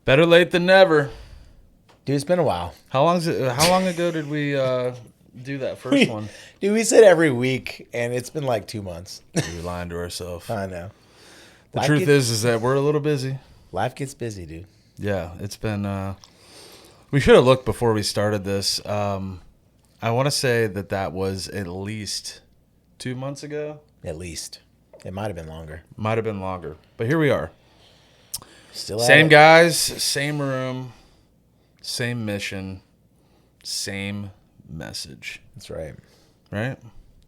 Better late than never. Dude, it's been a while. How long ago did we do that first one? Dude, we said every week, and it's been like 2 months. We were lying to ourselves. I know. The truth is that we're a little busy. Life gets busy, dude. Yeah, it's been... we should have looked before we started this. I want to say that was at least 2 months ago. At least. It might have been longer. Might have been longer. But here we are. Still same guys, same room, same mission, same message. That's right. Right?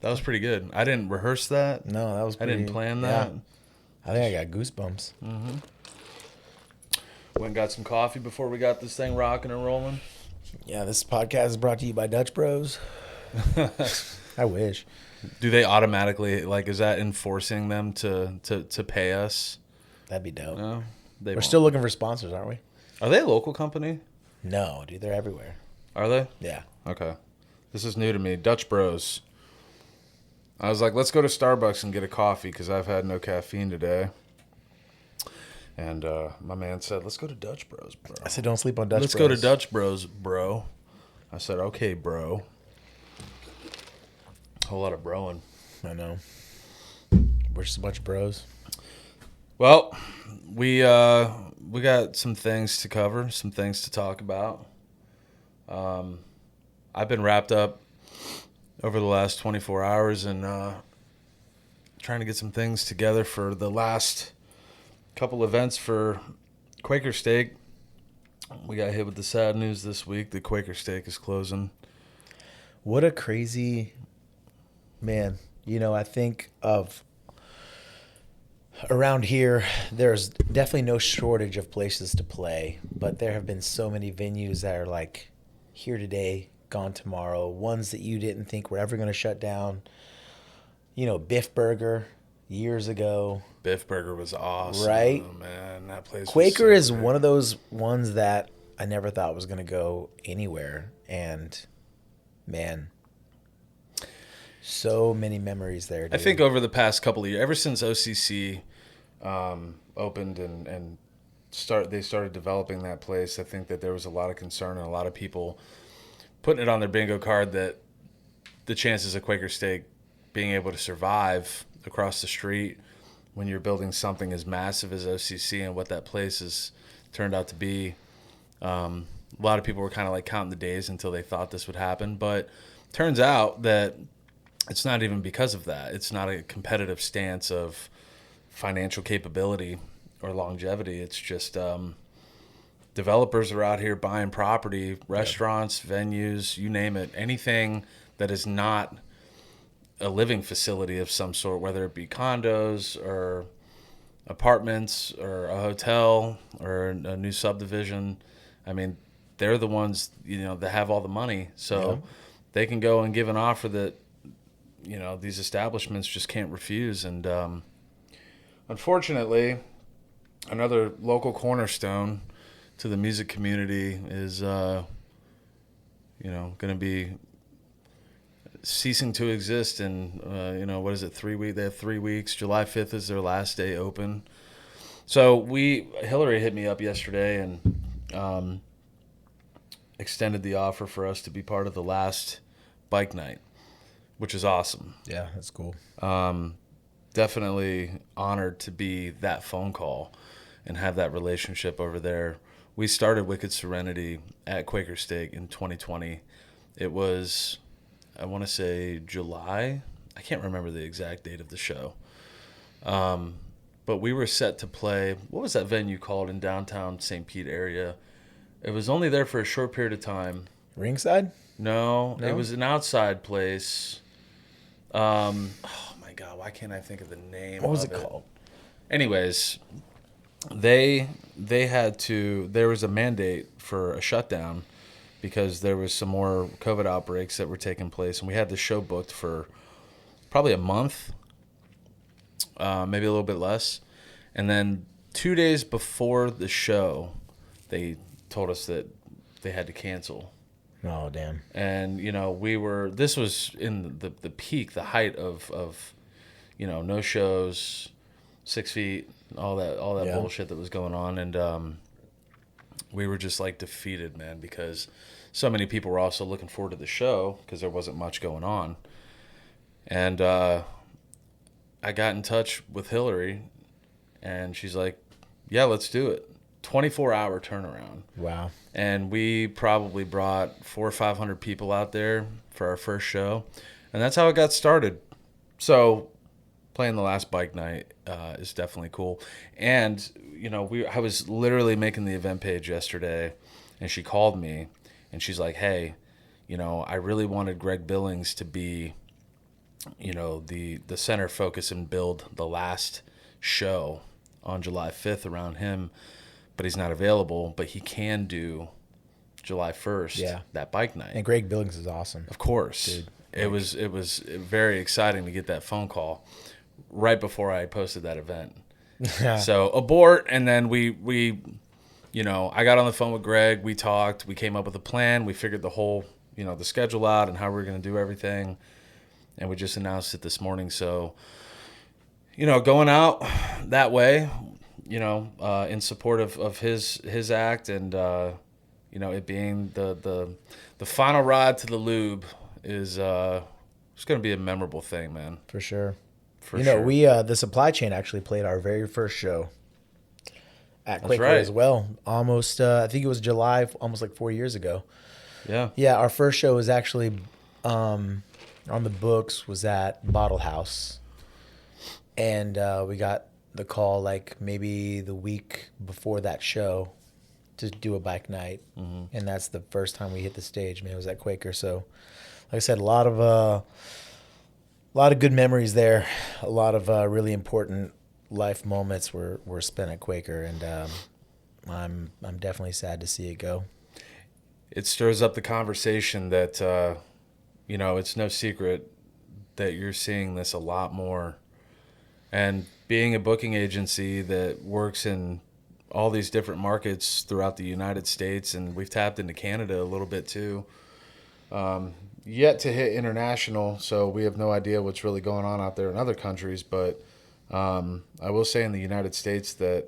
That was pretty good. I didn't rehearse that. No, that was I didn't plan that. Yeah. I think I got goosebumps. Mm-hmm. Went and got some coffee before we got this thing rocking and rolling. Yeah, this podcast is brought to you by Dutch Bros. I wish. Do they automatically, is that enforcing them to pay us? That'd be dope. No, we're still looking for sponsors, aren't we? Are they a local company? No, dude, they're everywhere. Are they? Yeah. Okay. This is new to me. Dutch Bros. I was like, let's go to Starbucks and get a coffee because I've had no caffeine today. And my man said, let's go to Dutch Bros, bro. I said, don't sleep on Dutch Bros. Let's go to Dutch Bros, bro. I said, okay, bro. Whole lot of broing. I know. We're just a bunch of bros. Well, we got some things to cover, some things to talk about. I've been wrapped up over the last 24 hours and trying to get some things together for the last couple events for Quaker Steak. We got hit with the sad news this week that Quaker Steak is closing. What a crazy... Man, I think of around here, there's definitely no shortage of places to play, but there have been so many venues that are like here today, gone tomorrow, ones that you didn't think were ever going to shut down. Biff Burger years ago. Biff Burger was awesome. Right? Oh, man, that place Quaker was so is great. one of those ones that I never thought was going to go anywhere. And, man... So many memories there, dude. I think over the past couple of years, ever since OCC opened and they started developing that place, I think that there was a lot of concern and a lot of people putting it on their bingo card that the chances of Quaker Steak being able to survive across the street when you're building something as massive as OCC and what that place has turned out to be. A lot of people were kind of like counting the days until they thought this would happen, but turns out that it's not even because of that. It's not a competitive stance of financial capability or longevity. It's just developers are out here buying property, restaurants, venues, you name it, anything that is not a living facility of some sort, whether it be condos or apartments or a hotel or a new subdivision. I mean, they're the ones, that have all the money. So they can go and give an offer that, these establishments just can't refuse. And unfortunately, another local cornerstone to the music community is, going to be ceasing to exist in, what is it, 3 weeks? They have 3 weeks. July 5th is their last day open. So Hillary hit me up yesterday and extended the offer for us to be part of the last bike night, which is awesome. Yeah, that's cool. Definitely honored to be that phone call and have that relationship over there. We started Wicked Serenity at Quaker Steak in 2020. It was, I want to say July. I can't remember the exact date of the show. But we were set to play, what was that venue called in downtown St. Pete area? It was only there for a short period of time. Ringside? No, it was an outside place. Oh my God, why can't I think of the name? What was it called? Anyways, there was a mandate for a shutdown because there was some more COVID outbreaks that were taking place, and we had the show booked for probably a month, maybe a little bit less. And then 2 days before the show, they told us that they had to cancel. Oh, damn. And, this was in the peak, the height of no shows, 6 feet, all that bullshit that was going on. And we were just like defeated, man, because so many people were also looking forward to the show because there wasn't much going on. And I got in touch with Hillary, and she's like, yeah, let's do it. 24-hour turnaround. Wow. And we probably brought 400 or 500 people out there for our first show. And that's how it got started. So playing the last bike night is definitely cool. And, you know, I was literally making the event page yesterday, and she called me, and she's like, hey, you know, I really wanted Greg Billings to be, you know, the center focus and build the last show on July 5th around him, but he's not available, but he can do July 1st, that bike night. And Greg Billings is awesome. Of course. Dude. It was very exciting to get that phone call right before I posted that event. So abort, and then we you know, I got on the phone with Greg, we talked, we came up with a plan, we figured the whole, you know, the schedule out and how we're going to do everything, and we just announced it this morning. So, you know, going out that way, you know, in support of his act, and you know, it being the final ride to the lube is it's going to be a memorable thing, man. For sure. You know, we the Supply Chain actually played our very first show at Quaker as well. Almost, I think it was July, almost like 4 years ago. Yeah. Yeah, our first show was actually on the books, was at Bottle House. And we got the call like maybe the week before that show to do a bike night. Mm-hmm. And that's the first time we hit the stage, man. It was at Quaker. So, like I said, a lot of good memories there. A lot of really important life moments were spent at Quaker, and I'm definitely sad to see it go. It stirs up the conversation that you know, it's no secret that you're seeing this a lot more. And being a booking agency that works in all these different markets throughout the United States, and we've tapped into Canada a little bit too. Yet to hit international, so we have no idea what's really going on out there in other countries. But I will say in the United States that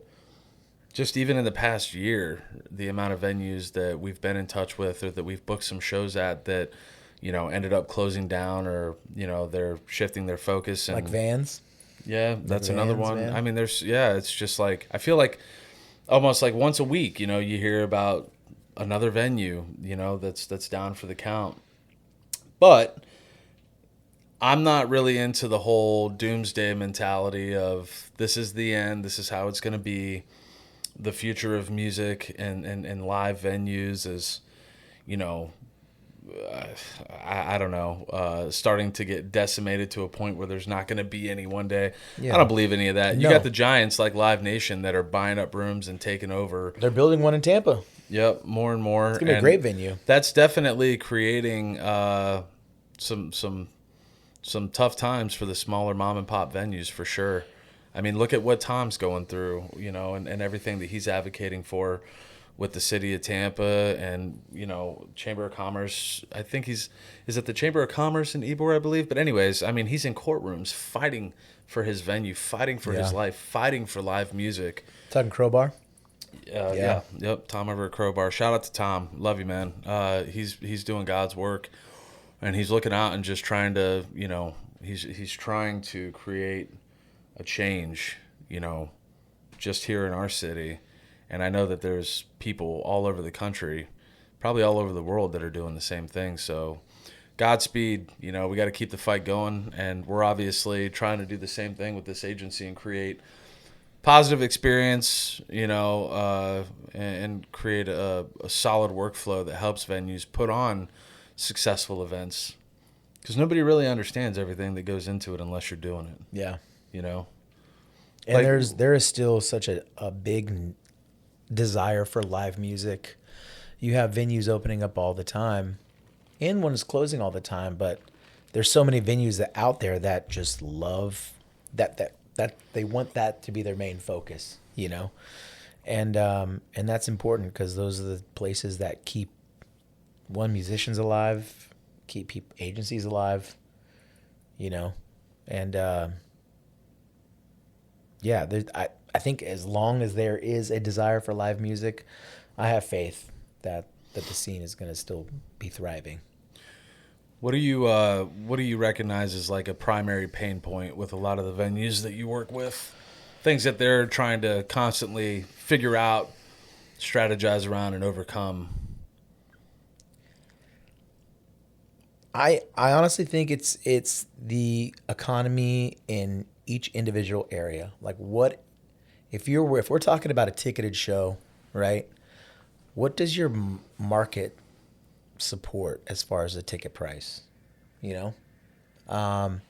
just even in the past year, the amount of venues that we've been in touch with or that we've booked some shows at that, you know, ended up closing down, or, you know, they're shifting their focus. And like Vans? Yeah, that's another one. Man. I mean, it's just like, I feel like almost like once a week, you know, you hear about another venue, you know, that's down for the count. But I'm not really into the whole doomsday mentality of this is the end, this is how it's going to be. The future of music and live venues is, you know, I don't know, starting to get decimated to a point where there's not going to be any one day. Yeah. I don't believe any of that. No. You got the giants like Live Nation that are buying up rooms and taking over. They're building one in Tampa. Yep, more and more. It's going to be a great venue. That's definitely creating some tough times for the smaller mom and pop venues for sure. I mean, look at what Tom's going through, you know, and everything that he's advocating for with the city of Tampa and, you know, Chamber of Commerce. I think is at the Chamber of Commerce in Ybor, I believe. But anyways, I mean, he's in courtrooms fighting for his venue, fighting for his life, fighting for live music. Talking Crowbar? Yeah. Yep. Tom over at Crowbar. Shout out to Tom. Love you, man. He's doing God's work, and he's looking out and just trying to, you know, he's trying to create a change, you know, just here in our city. And I know that there's people all over the country, probably all over the world, that are doing the same thing. So Godspeed, you know, we got to keep the fight going. And we're obviously trying to do the same thing with this agency and create positive experience, you know, and create a solid workflow that helps venues put on successful events. Because nobody really understands everything that goes into it unless you're doing it. Yeah. You know? And like, there is still such a big desire for live music. You have venues opening up all the time and one is closing all the time, but there's so many venues that out there that just love that they want that to be their main focus, you know? And that's important because those are the places that keep musicians alive, keep agencies alive, you know? And I think as long as there is a desire for live music, I have faith that the scene is going to still be thriving. What do you recognize as like a primary pain point with a lot of the venues that you work with? Things that they're trying to constantly figure out, strategize around, and overcome. I honestly think it's the economy in each individual area. Like, what if we're talking about a ticketed show, right? What does your market support as far as the ticket price? You know, and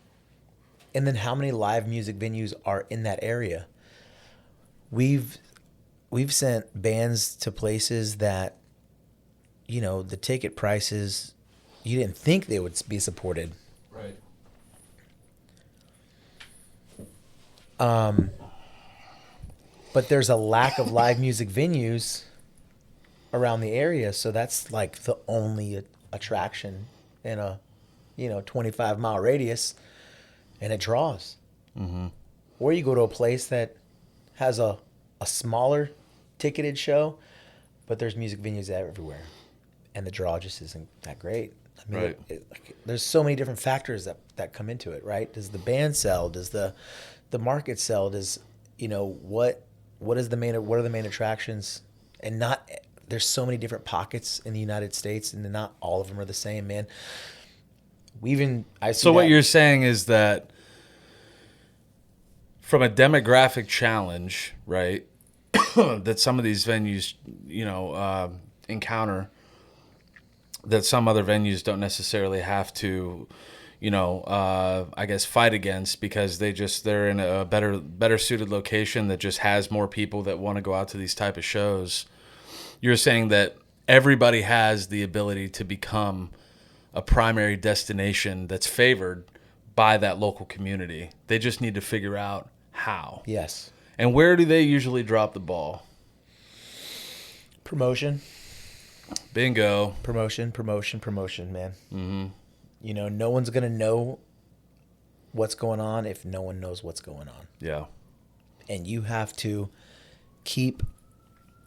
then how many live music venues are in that area? We've sent bands to places that, you know, the ticket prices, you didn't think they would be supported. Right. But there's a lack of live music venues around the area, so that's like the only attraction in a, 25-mile radius, and it draws. Mm-hmm. Or you go to a place that has a smaller ticketed show, but there's music venues everywhere, and the draw just isn't that great. I mean, Right. There's so many different factors that come into it, right? Does the band sell? Does the market sell? Does, what are the main attractions? And there's so many different pockets in the United States, and not all of them are the same, man. So what you're saying is that from a demographic challenge, right, that some of these venues, encounter, that some other venues don't necessarily have to, I guess fight against, because they're in a better suited location that just has more people that want to go out to these type of shows. You're saying that everybody has the ability to become a primary destination that's favored by that local community. They just need to figure out how. Yes. And where do they usually drop the ball? Promotion. Bingo. Promotion, man. Mm-hmm. No one's going to know what's going on if no one knows what's going on. Yeah. And you have to keep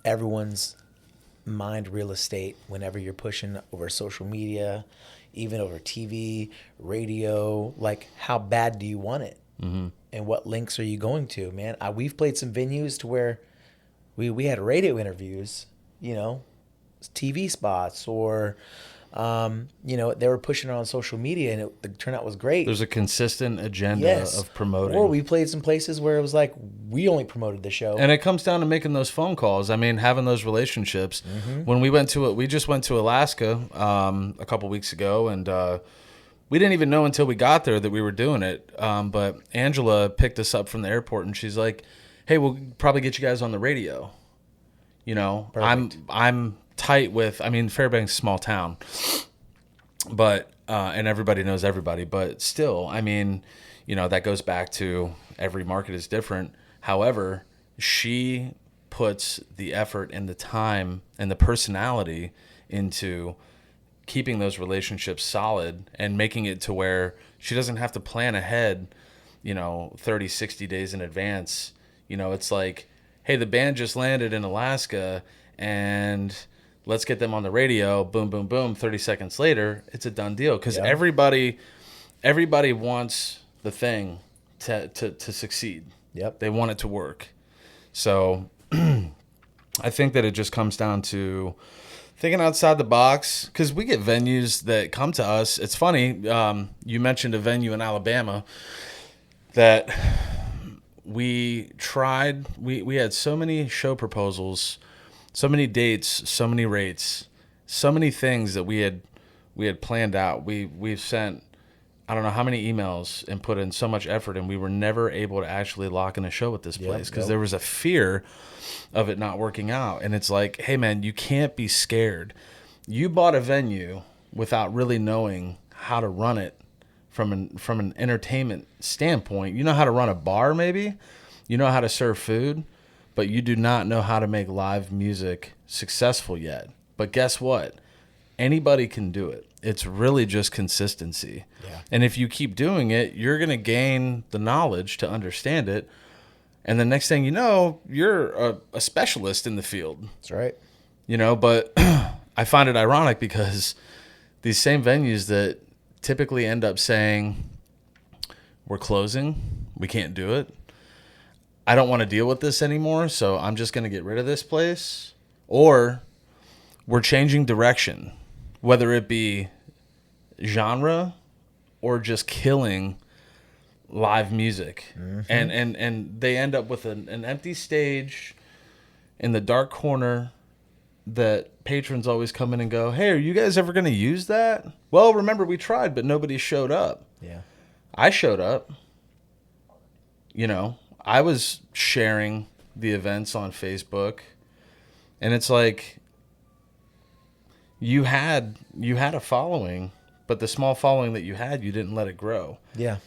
everyone's mind real estate whenever you're pushing over social media, even over TV, radio. Like, how bad do you want it? Mm-hmm. And what links are you going to, man? We've played some venues to where we had radio interviews, TV spots, or they were pushing it on social media, and the turnout was great. There's a consistent agenda of promoting. Or we played some places where it was like, we only promoted the show. And it comes down to making those phone calls. I mean, having those relationships. Mm-hmm. When we just went to Alaska a couple weeks ago, and we didn't even know until we got there that we were doing it. But Angela picked us up from the airport, and she's like, "Hey, we'll probably get you guys on the radio." Perfect. I'm tight with. I mean, Fairbanks is a small town, but and everybody knows everybody. But still, I mean, that goes back to every market is different. However, she puts the effort and the time and the personality into keeping those relationships solid and making it to where she doesn't have to plan ahead, 30, 60 days in advance. It's like, hey, the band just landed in Alaska, and let's get them on the radio. Boom, boom, boom. 30 seconds later, it's a done deal, because everybody wants the thing to succeed. Yep. They want it to work. So I think that it just comes down to thinking outside the box, because we get venues that come to us. It's funny, you mentioned a venue in Alabama that we tried. We had so many show proposals, so many dates, so many rates, so many things that we had planned out. We've sent, I don't know how many emails and put in so much effort, and we were never able to actually lock in a show with this place, because there was a fear of it not working out. And it's like, hey man, you can't be scared. You bought a venue without really knowing how to run it from an entertainment standpoint. You know how to run a bar, maybe. You know how to serve food, but you do not know how to make live music successful yet. But guess what? Anybody can do it. It's really just consistency. Yeah. And if you keep doing it, you're going to gain the knowledge to understand it. And the next thing you know, you're a specialist in the field. That's right. But I find it ironic because these same venues that typically end up saying, we're closing, we can't do it, I don't want to deal with this anymore, so I'm just going to get rid of this place. Or we're changing direction, whether it be genre or just killing live music. And they end up with an empty stage in the dark corner that patrons always come in and go, hey, are you guys ever going to use that? Well, remember, we tried, but nobody showed up. Yeah. I showed up. I was sharing the events on Facebook, and it's like you had a following, but the small following that you had, you didn't let it grow. Yeah.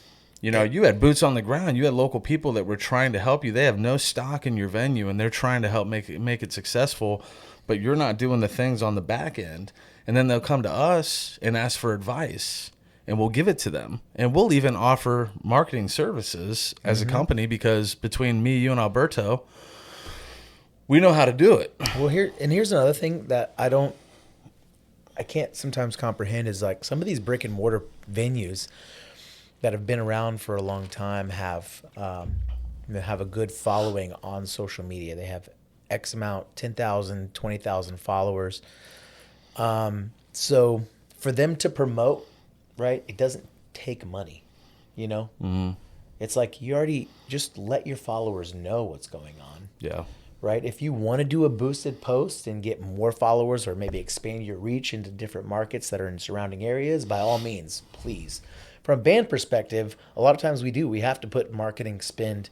You had boots on the ground. You had local people that were trying to help you. They have no stock in your venue, and they're trying to help make it successful, but you're not doing the things on the back end. And then they'll come to us and ask for advice, and we'll give it to them. And we'll even offer marketing services as a company, because between me, you, and Alberto, we know how to do it. Well, here's another thing that I can't sometimes comprehend is like some of these brick and mortar venues that have been around for a long time have a good following on social media. They have X amount, 10,000, 20,000 followers. So for them to promote, right, it doesn't take money, Mm-hmm. It's like you already just let your followers know what's going on. Yeah. Right? If you want to do a boosted post and get more followers or maybe expand your reach into different markets that are in surrounding areas, by all means, please. From a band perspective, a lot of times we have to put marketing spend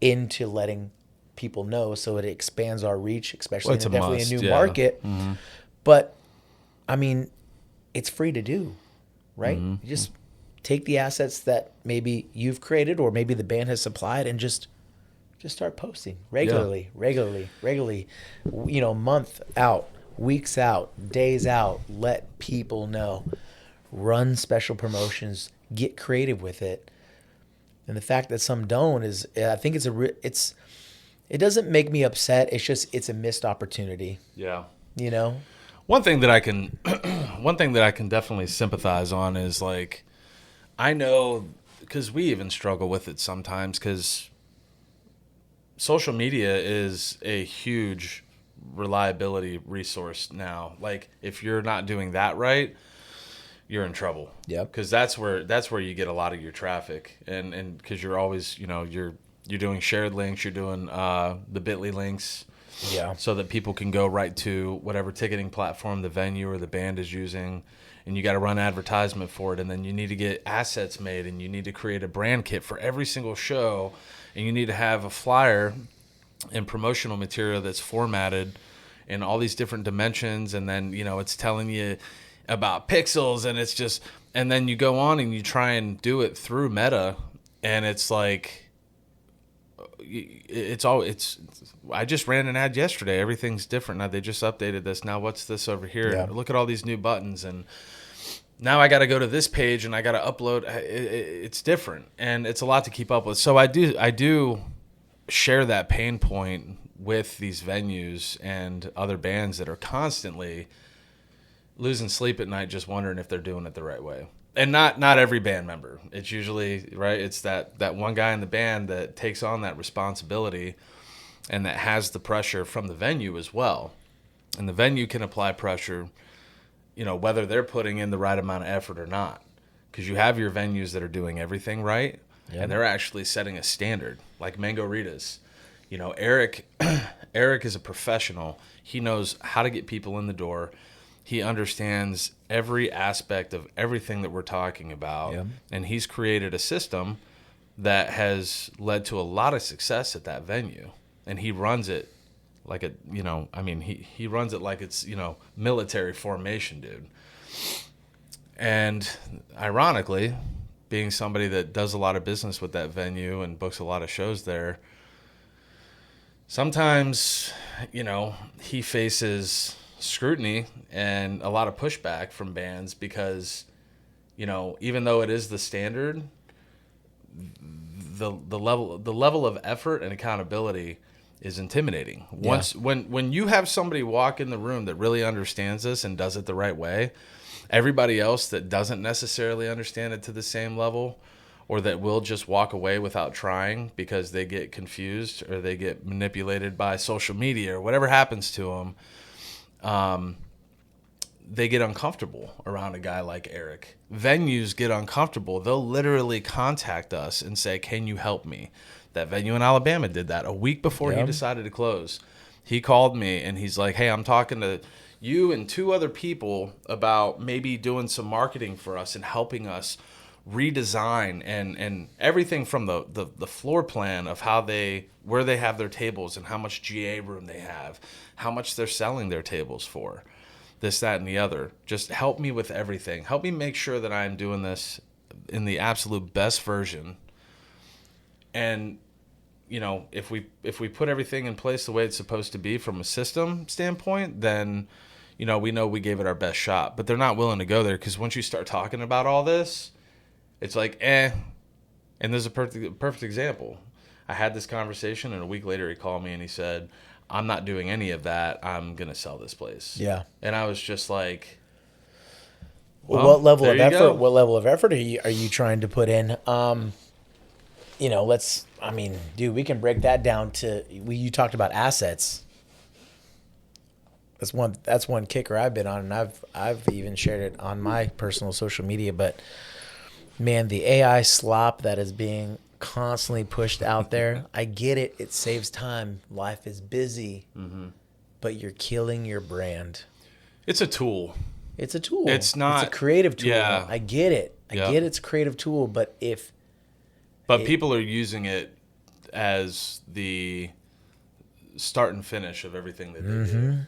into letting people know so it expands our reach, especially in definitely a new market. Mm-hmm. But, I mean, it's free to do, right? Mm-hmm. You just take the assets that maybe you've created or maybe the band has supplied and just start posting regularly, month out, weeks out, days out, let people know, run special promotions, get creative with it. And the fact that some don't I think it doesn't make me upset. It's a missed opportunity. Yeah. One thing that I can definitely sympathize on is like, I know, because we even struggle with it sometimes, because social media is a huge reliability resource now. Like, if you're not doing that right, you're in trouble. Yeah. Because that's where you get a lot of your traffic, and because you're always, you're doing shared links, you're doing the Bitly links, so that people can go right to whatever ticketing platform the venue or the band is using, and you got to run advertisement for it, and then you need to get assets made, and you need to create a brand kit for every single show. And you need to have a flyer and promotional material that's formatted in all these different dimensions. And then, it's telling you about pixels, and it's just, and then you go on and you try and do it through Meta. And it's like, I just ran an ad yesterday. Everything's different now. They just updated this. Now what's this over here? Yeah. Look at all these new buttons, and now I got to go to this page and I got to upload. It's different, and it's a lot to keep up with. So I do share that pain point with these venues and other bands that are constantly losing sleep at night, just wondering if they're doing it the right way. And not every band member. It's usually, right, it's that one guy in the band that takes on that responsibility and that has the pressure from the venue as well. And the venue can apply pressure, whether they're putting in the right amount of effort or not. Because you have your venues that are doing everything right, and they're actually setting a standard, like Mango Rita's. Eric is a professional. He knows how to get people in the door. He understands every aspect of everything that we're talking about, and he's created a system that has led to a lot of success at that venue. And he runs it like he runs it like it's, military formation, dude. And ironically, being somebody that does a lot of business with that venue and books a lot of shows there, sometimes, he faces scrutiny and a lot of pushback from bands because, even though it is the standard, the level of effort and accountability is intimidating. Once when you have somebody walk in the room that really understands this and does it the right way, everybody else that doesn't necessarily understand it to the same level, or that will just walk away without trying because they get confused or they get manipulated by social media or whatever happens to them, they get uncomfortable around a guy like Eric. Venues get uncomfortable. They'll literally contact us and say, can you help me? That venue in Alabama did that a week before he decided to close. He called me and he's like, hey, I'm talking to you and 2 other people about maybe doing some marketing for us and helping us redesign and everything from the floor plan of where they have their tables and how much GA room they have, how much they're selling their tables for, this, that, and the other. Just help me with everything. Help me make sure that I'm doing this in the absolute best version. And if we put everything in place the way it's supposed to be from a system standpoint, then we know we gave it our best shot. But they're not willing to go there because once you start talking about all this, it's like, And there's a perfect example. I had this conversation, and a week later he called me and he said, I'm not doing any of that. I'm going to sell this place. Yeah. And I was just like, well, what level of effort? Go. What level of effort are you trying to put in? Dude, we can break that down to. You talked about assets. That's one kicker I've been on, and I've even shared it on my personal social media. But man, the AI slop that is being constantly pushed out there, I get it. It saves time. Life is busy, but you're killing your brand. It's a tool. It's a tool. It's not. It's a creative tool. Yeah. I get it. I get it's a creative tool, but people are using it as the start and finish of everything that they do.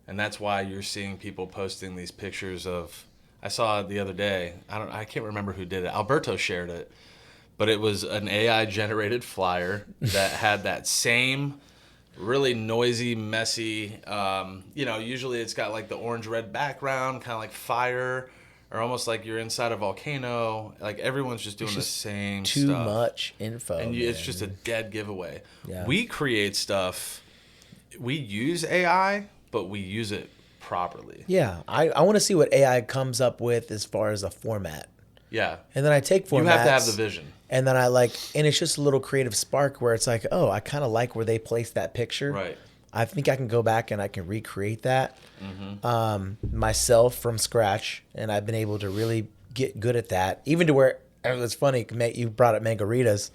And that's why you're seeing people posting these pictures of, I saw it the other day. I can't remember who did it. Alberto shared it, but it was an AI generated flyer that had that same really noisy, messy, usually it's got like the orange red background, kind of like fire, or almost like you're inside a volcano. Like everyone's just doing the same stuff. Too much info. And it's just a dead giveaway. Yeah. We create stuff, we use AI, but we use it properly. Yeah. I want to see what AI comes up with as far as a format. Yeah. And then I take formats. You have to have the vision. And then and it's just a little creative spark where it's like, oh, I kind of like where they placed that picture. Right. I think I can go back and I can recreate that myself from scratch. And I've been able to really get good at that. Even to where, it's funny, you brought up Margaritas.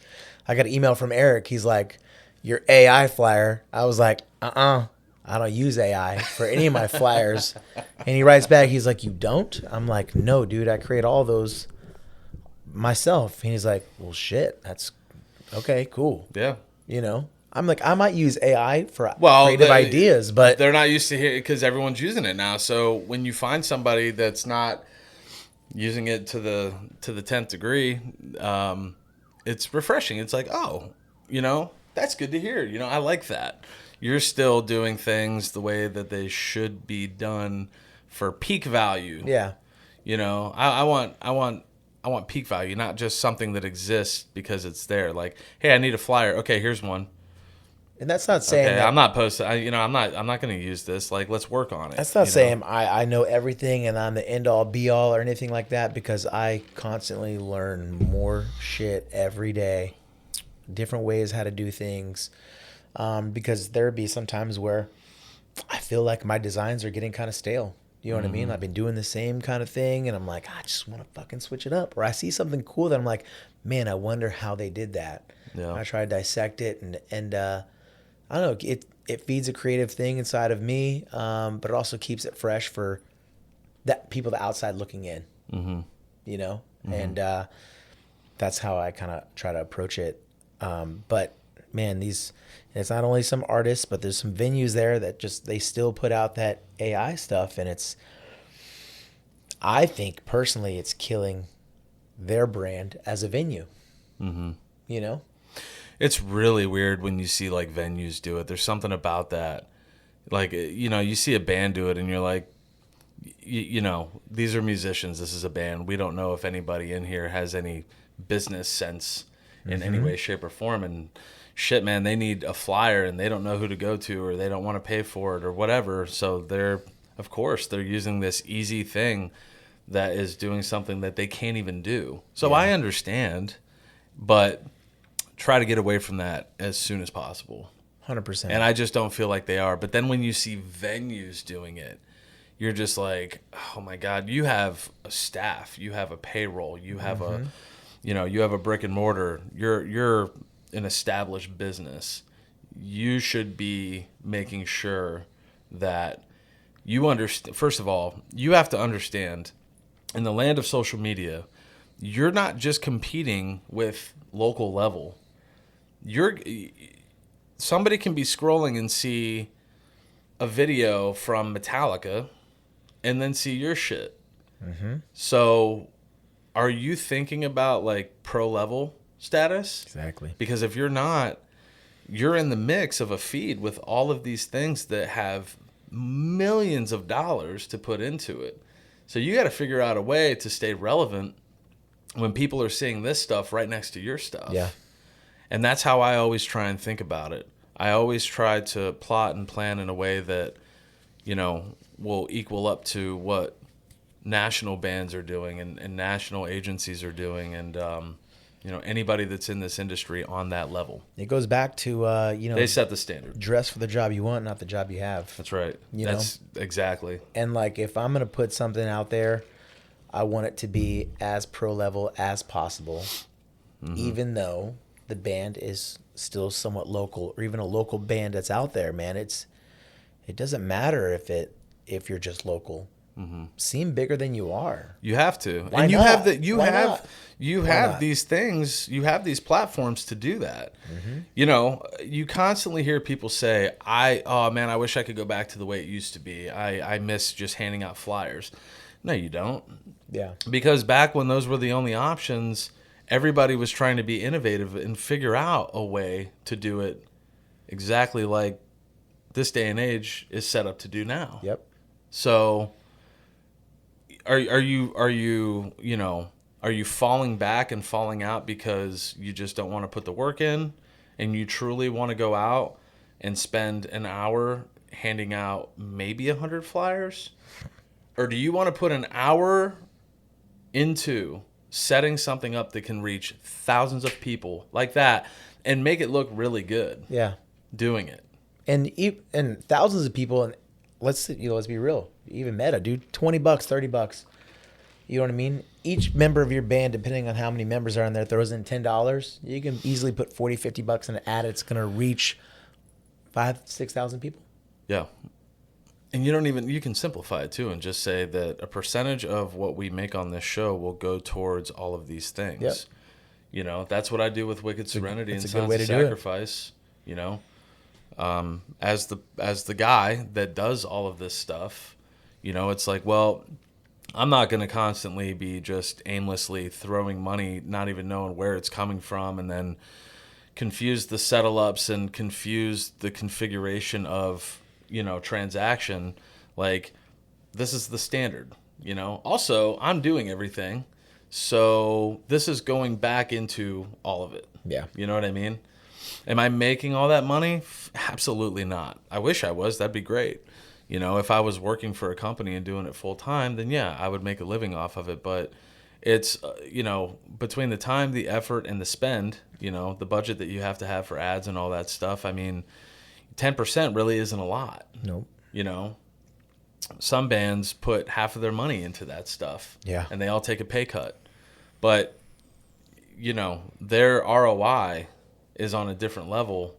I got an email from Eric. He's like, your AI flyer. I was like, I don't use AI for any of my flyers. And he writes back, he's like, you don't? I'm like, no, dude, I create all those myself. And he's like, well, shit, that's okay, cool. Yeah. I'm like, I might use AI for creative ideas, but they're not used to it because everyone's using it now. So when you find somebody that's not using it to the 10th degree, it's refreshing. It's like, oh, that's good to hear. I like that. You're still doing things the way that they should be done for peak value. Yeah. I want peak value, not just something that exists because it's there. Like, hey, I need a flyer. Okay, here's one. And that's not saying that, I'm not posting. I'm not going to use this. Like, let's work on it. That's not saying I know everything and I'm the end all be all or anything like that, because I constantly learn more shit every day, different ways how to do things. Because there'd be some times where I feel like my designs are getting kind of stale. You know what I mean? I've been doing the same kind of thing, and I'm like, I just want to fucking switch it up. Or I see something cool that I'm like, man, I wonder how they did that. Yeah. I try to dissect it, and I don't know. It feeds a creative thing inside of me, but it also keeps it fresh for that people the outside looking in. And that's how I kind of try to approach it. But man, it's not only some artists, but there's some venues there that they still put out that AI stuff, and I think personally it's killing their brand as a venue. It's really weird when you see like venues do it. There's something about that. Like, you see a band do it and you're like, these are musicians. This is a band. We don't know if anybody in here has any business sense in any way, shape, or form. And, shit, man, they need a flyer and they don't know who to go to, or they don't want to pay for it or whatever. So they're using this easy thing that is doing something that they can't even do. So I understand, but try to get away from that as soon as possible. 100%. And I just don't feel like they are. But then when you see venues doing it, you're just like, oh my God, you have a staff, you have a payroll, you have you have a brick and mortar. You're an established business. You should be making sure that you understand. First of all, you have to understand, in the land of social media, you're not just competing with local level. Somebody can be scrolling and see a video from Metallica and then see your shit. Mm-hmm. So are you thinking about like pro level status? Exactly. Because if you're not, you're in the mix of a feed with all of these things that have millions of dollars to put into it. So you got to figure out a way to stay relevant when people are seeing this stuff right next to your stuff. Yeah. And that's how I always try and think about it. I always try to plot and plan in a way that, will equal up to what national bands are doing and national agencies are doing, and anybody that's in this industry on that level. It goes back to they set the standard. Dress for the job you want, not the job you have. That's right. That's exactly. And like, if I'm gonna put something out there, I want it to be as pro level as possible, even though the band is still somewhat local, or even a local band that's out there. Man, it doesn't matter if you're just local. Seem bigger than you are. You have to. Why and you not? have that. You Why have not? these things. You have these platforms to do that. You constantly hear people say, "Oh man, I wish I could go back to the way it used to be. I miss just handing out flyers." No, you don't. Yeah. Because back when those were the only options, everybody was trying to be innovative and figure out a way to do it exactly like this day and age is set up to do now. Yep. So are you falling back and falling out because you just don't want to put the work in, and you truly want to go out and spend an hour handing out maybe 100 flyers? Or do you want to put an hour into setting something up that can reach thousands of people like that and make it look really good? Yeah. Doing it. And thousands of people, and let's be real. Even Meta, dude, $20, $30. You know what I mean? Each member of your band, depending on how many members are in there, throws in $10. You can easily put $40, $50 in an ad. It's going to reach 5,000, 6,000 people. Yeah. And you can simplify it too and just say that a percentage of what we make on this show will go towards all of these things. Yep. That's what I do with Wicked Serenity and Sounds of Sacrifice. As the guy that does all of this stuff, it's like, well, I'm not going to constantly be just aimlessly throwing money, not even knowing where it's coming from, and then confuse the settle-ups and confuse the configuration of, transaction. Like, this is the standard, Also, I'm doing everything, so this is going back into all of it. Yeah. You know what I mean? Am I making all that money? Absolutely not. I wish I was. That'd be great. If I was working for a company and doing it full time, then yeah, I would make a living off of it. But it's, between the time, the effort, and the spend, the budget that you have to have for ads and all that stuff, 10% really isn't a lot. Nope. Some bands put half of their money into that stuff. Yeah. And they all take a pay cut. But, their ROI is on a different level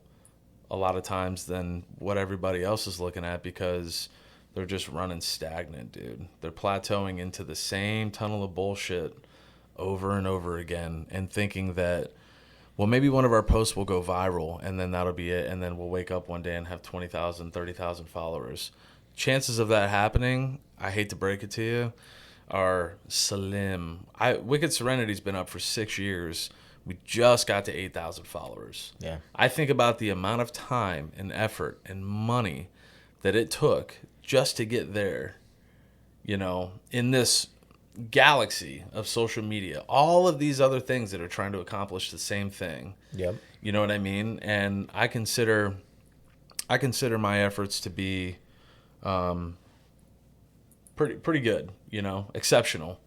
a lot of times than what everybody else is looking at, because they're just running stagnant, dude. They're plateauing into the same tunnel of bullshit over and over again, and thinking that, well, maybe one of our posts will go viral and then that'll be it, and then we'll wake up one day and have 20,000, 30,000 followers. Chances of that happening, I hate to break it to you, are slim. Wicked Serenity's been up for 6 years. We just got to 8,000 followers. Yeah. I think about the amount of time and effort and money that it took just to get there, in this galaxy of social media, all of these other things that are trying to accomplish the same thing. Yep. You know what I mean? And I consider my efforts to be pretty good, exceptional.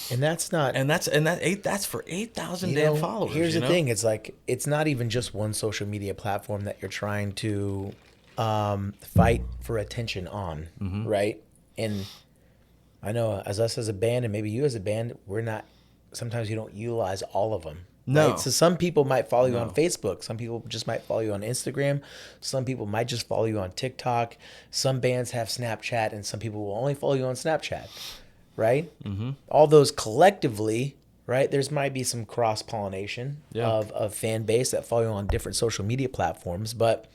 And that's not, That's for 8,000 damn followers. Here's the thing. It's like, it's not even just one social media platform that you're trying to fight for attention on, right? And I know as us as a band, and maybe you as a band, sometimes you don't utilize all of them. No. Right? So some people might follow you on Facebook. Some people just might follow you on Instagram. Some people might just follow you on TikTok. Some bands have Snapchat, and some people will only follow you on Snapchat. Right? Mm-hmm. All those collectively, right? There's might be some cross-pollination of fan base that follow you on different social media platforms, but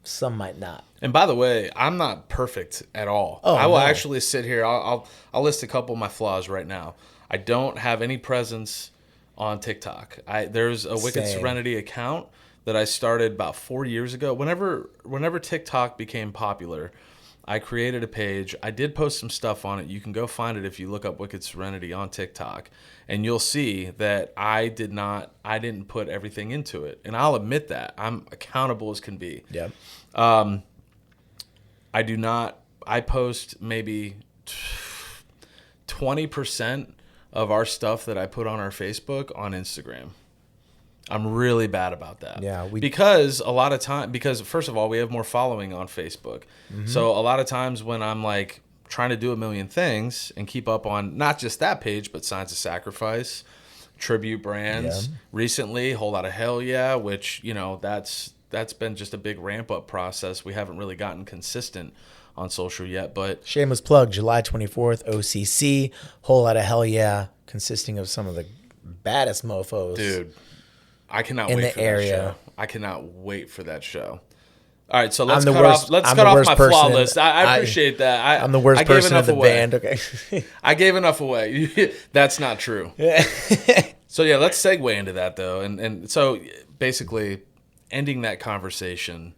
some might not. And by the way, I'm not perfect at all. I will actually sit here. I'll list a couple of my flaws right now. I don't have any presence on TikTok. There's a Wicked Serenity account that I started about 4 years ago. Whenever TikTok became popular, I created a page. I did post some stuff on it. You can go find it if you look up Wicked Serenity on TikTok, and you'll see that I didn't put everything into it. And I'll admit that. I'm accountable as can be. Yeah. I post maybe 20% of our stuff that I put on our Facebook on Instagram. I'm really bad about that. Yeah, because first of all, we have more following on Facebook. Mm-hmm. So a lot of times when I'm like trying to do a million things and keep up on not just that page, but Signs of Sacrifice, tribute brands, recently Whole Lotta Hellyeah, which, that's been just a big ramp up process. We haven't really gotten consistent on social yet, but shameless plug, July 24th, OCC, Whole Lotta Hellyeah, consisting of some of the baddest mofos. Dude, I cannot wait for that show. I cannot wait for that show. All right, so let's cut off my flaw list. I appreciate that. I'm the worst person of the band. Okay. I gave enough away. That's not true. So yeah, let's segue into that though. And so basically ending that conversation,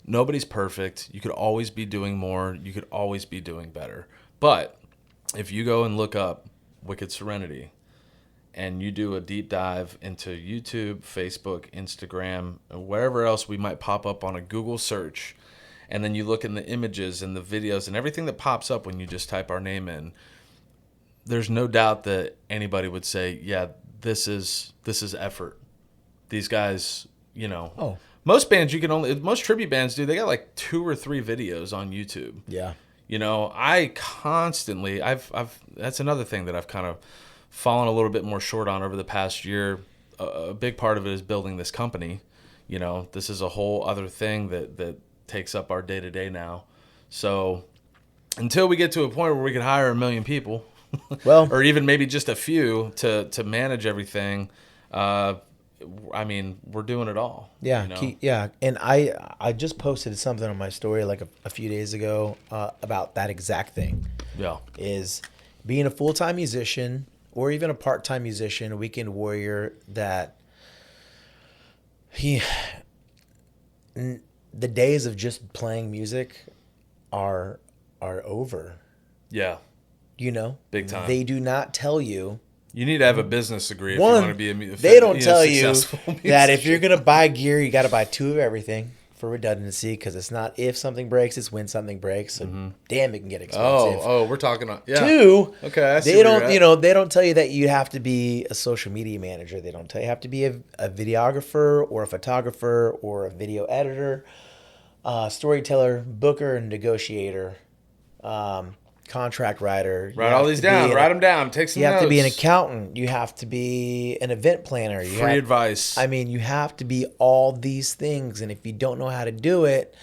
nobody's perfect. You could always be doing more. You could always be doing better. But if you go and look up Wicked Serenity, and you do a deep dive into YouTube, Facebook, Instagram, and wherever else we might pop up on a Google search, and then you look in the images and the videos and everything that pops up when you just type our name in, there's no doubt that anybody would say, yeah, this is effort. These guys, most bands most tribute bands they got like 2 or 3 videos on YouTube. Yeah. I constantly, that's another thing that I've kind of fallen a little bit more short on over the past year. A big part of it is building this company. This is a whole other thing that takes up our day-to-day now. So until we get to a point where we can hire 1 million people, or even maybe just a few to manage everything, we're doing it all. Yeah, yeah. And I just posted something on my story like a few days ago about that exact thing. Yeah. Is being a full-time musician or even a part-time musician, a weekend warrior, that the days of just playing music are over. Yeah. Big time. They do not tell you. You need to have a business degree if you want to be they don't tell you that if you're going to buy gear, you got to buy 2 of everything for redundancy, because it's not if something breaks, it's when something breaks. So damn, it can get expensive. Oh, we're talking on 2. Okay, I see they don't they don't tell you that you have to be a social media manager. They don't tell you have to be a videographer or a photographer or a video editor, storyteller, booker, and negotiator, contract writer. Write all these down. Write them down. Take some notes. You have to be an accountant. You have to be an event planner. Free advice. You have to be all these things. And if you don't know how to do it,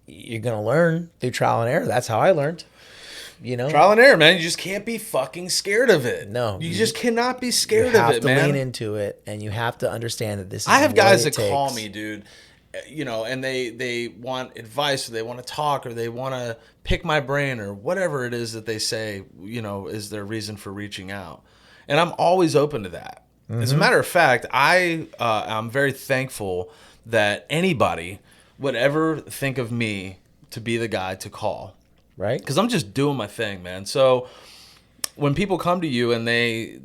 you're going to learn through trial and error. That's how I learned. Trial and error, man. You just can't be fucking scared of it. No. You just cannot be scared of it, man. You have to lean into it, and you have to understand that this is I have guys that takes. Call me, dude. And they want advice, or they want to talk, or they want to pick my brain, or whatever it is that they say, is their reason for reaching out. And I'm always open to that. Mm-hmm. As a matter of fact, I'm very thankful that anybody would ever think of me to be the guy to call. Right. Because I'm just doing my thing, man. So when people come to you and they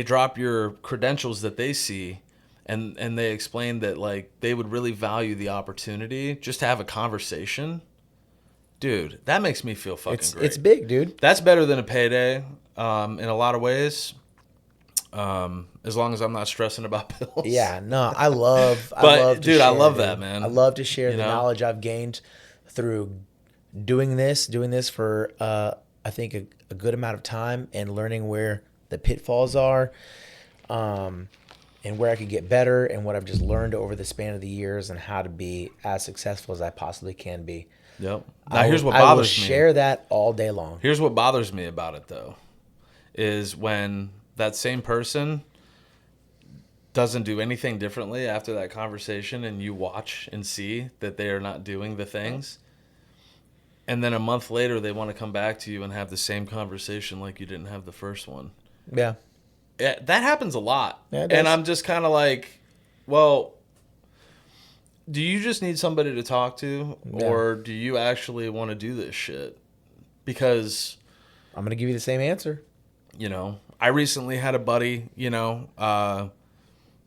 drop your credentials that they see, and they explain that like they would really value the opportunity just to have a conversation, dude, that makes me feel fucking great. It's big, dude. That's better than a payday in a lot of ways. As long as I'm not stressing about bills. Yeah, no, I love I love that, man. I love to share You the know? knowledge I've gained through doing this for I think a good amount of time, and learning where the pitfalls are, and where I could get better, and what I've just learned over the span of the years, and how to be as successful as I possibly can be. Yep. Now here's what bothers I will me. share that all day long. Here's what bothers me about it though, is when that same person doesn't do anything differently after that conversation, and you watch and see that they are not doing the things, and then a month later they want to come back to you and have the same conversation like you didn't have the first one. Yeah. Yeah, that happens a lot. Yeah, it does. And I'm just kind of like, well, do you just need somebody to talk to, or do you actually want to do this shit? Because I'm going to give you the same answer. you know, I recently had a buddy,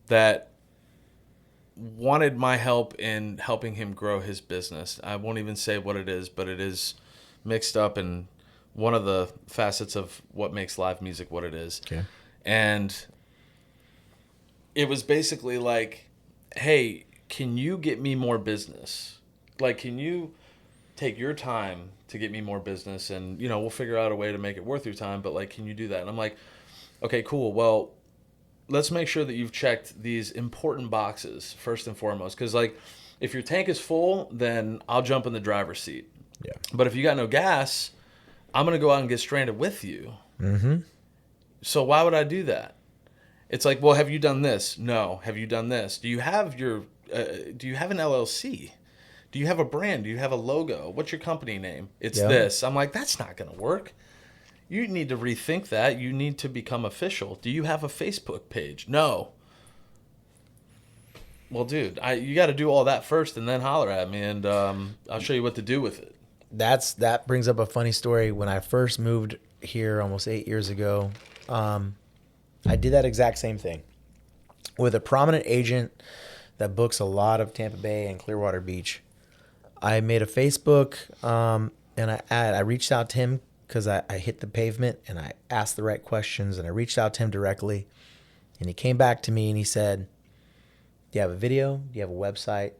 that wanted my help in helping him grow his business. I won't even say what it is, but it is mixed up in one of the facets of what makes live music what it is. Okay. And it was basically like, hey, can you get me more business? Like, can you take your time to get me more business? And, we'll figure out a way to make it worth your time. But, like, can you do that? And I'm like, okay, cool. Well, let's make sure that you've checked these important boxes first and foremost. Because, like, if your tank is full, then I'll jump in the driver's seat. Yeah. But if you got no gas, I'm going to go out and get stranded with you. Mm-hmm. So why would I do that? It's like, well, have you done this? No. Have you done this? Do you have an LLC? Do you have a brand? Do you have a logo? What's your company name? It's this. I'm like, that's not going to work. You need to rethink that. You need to become official. Do you have a Facebook page? No. Well, dude, you got to do all that first and then holler at me, and I'll show you what to do with it. That brings up a funny story. When I first moved here almost 8 years ago, I did that exact same thing with a prominent agent that books a lot of Tampa Bay and Clearwater Beach. I made a Facebook, and I reached out to him because I hit the pavement and I asked the right questions, and I reached out to him directly, and he came back to me and he said, do you have a video? Do you have a website?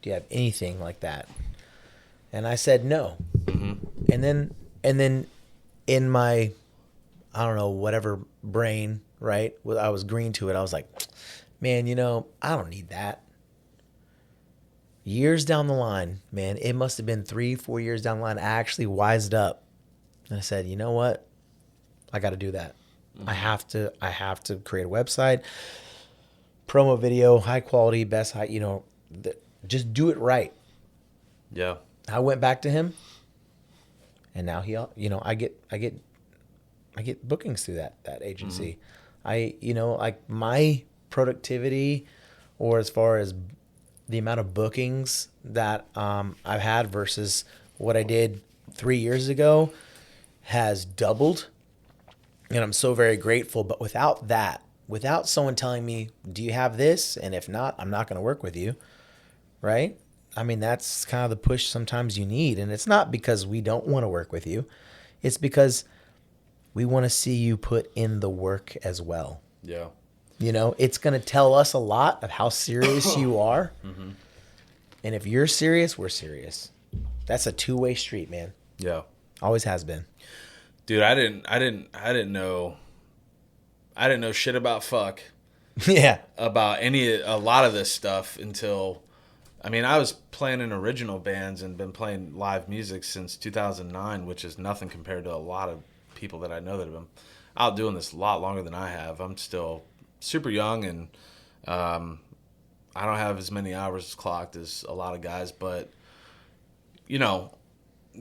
Do you have anything like that? And I said no. Mm-hmm. And then in my, I don't know, whatever brain, right? I was green to it. I was like, man, I don't need that. Years down the line, man, it must have been 3-4 years down the line, I actually wised up. And I said, you know what? I got to do that. Mm-hmm. I have to create a website, promo video, high quality, best high, just do it right. Yeah. I went back to him, and now I get bookings through that agency. Mm-hmm. Like my productivity, or as far as the amount of bookings that I've had versus what I did 3 years ago, has doubled, and I'm so very grateful. But without someone telling me, do you have this? And if not, I'm not going to work with you. Right? I mean, that's kind of the push sometimes you need. And it's not because we don't want to work with you. It's because we want to see you put in the work as well. Yeah. It's going to tell us a lot of how serious you are. Mm-hmm. And if you're serious, we're serious. That's a two-way street, man. Yeah. Always has been. Dude, I didn't know shit about fuck. Yeah. About a lot of this stuff until, I was playing in original bands and been playing live music since 2009, which is nothing compared to a lot of people that I know that have been out doing this a lot longer than I have. I'm still super young, and I don't have as many hours clocked as a lot of guys, but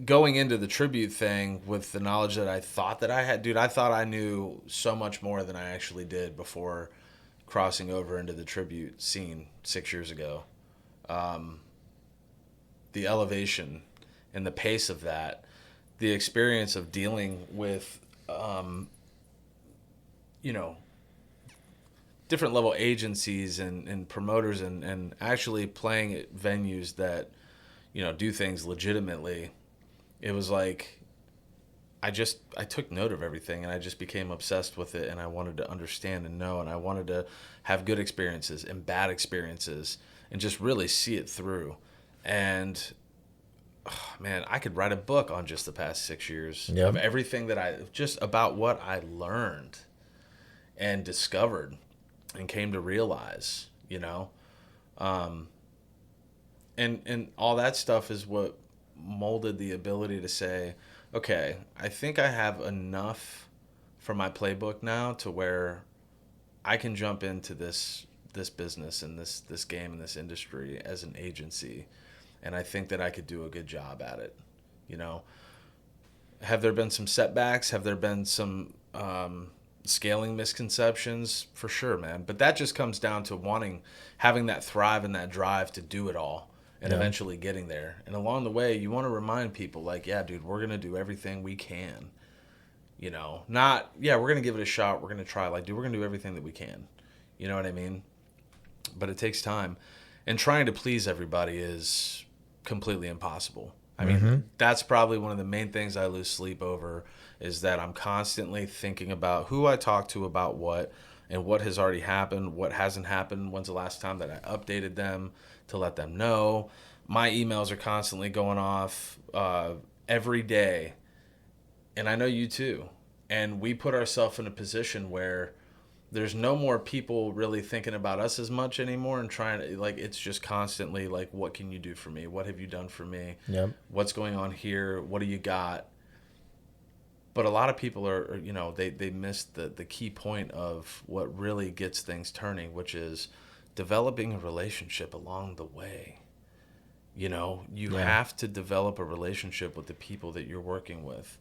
going into the tribute thing with the knowledge that I thought that I had, dude, I thought I knew so much more than I actually did before crossing over into the tribute scene 6 years ago. The elevation and the pace of that, the experience of dealing with you know, different level agencies and promoters and actually playing at venues that, do things legitimately, it was like I took note of everything and I just became obsessed with it, and I wanted to understand and know, and I wanted to have good experiences and bad experiences and just really see it through. And man, I could write a book on just the past 6 years of Yep. everything just about what I learned and discovered and came to realize, and all that stuff is what molded the ability to say, okay, I think I have enough for my playbook now to where I can jump into this business and this game and this industry as an agency, and I think that I could do a good job at it. You know, have there been some setbacks? Have there been some scaling misconceptions? For sure, man. But that just comes down to having that thrive and that drive to do it all and Yeah. eventually getting there. And along the way, you want to remind people like, yeah, dude, we're going to do everything we can. Not, yeah, we're going to give it a shot. We're going to try. Like, dude, we're going to do everything that we can. You know what I mean? But it takes time. And trying to please everybody is completely impossible. I mean, that's probably one of the main things I lose sleep over is that I'm constantly thinking about who I talk to about what and what has already happened, what hasn't happened, when's the last time that I updated them to let them know. My emails are constantly going off every day, and I know you too. And we put ourselves in a position where there's no more people really thinking about us as much anymore and trying to, like, it's just constantly like, what can you do for me? What have you done for me? Yep. What's going on here? What do you got? But a lot of people are they miss the key point of what really gets things turning, which is developing a relationship along the way. You Yeah. have to develop a relationship with the people that you're working with.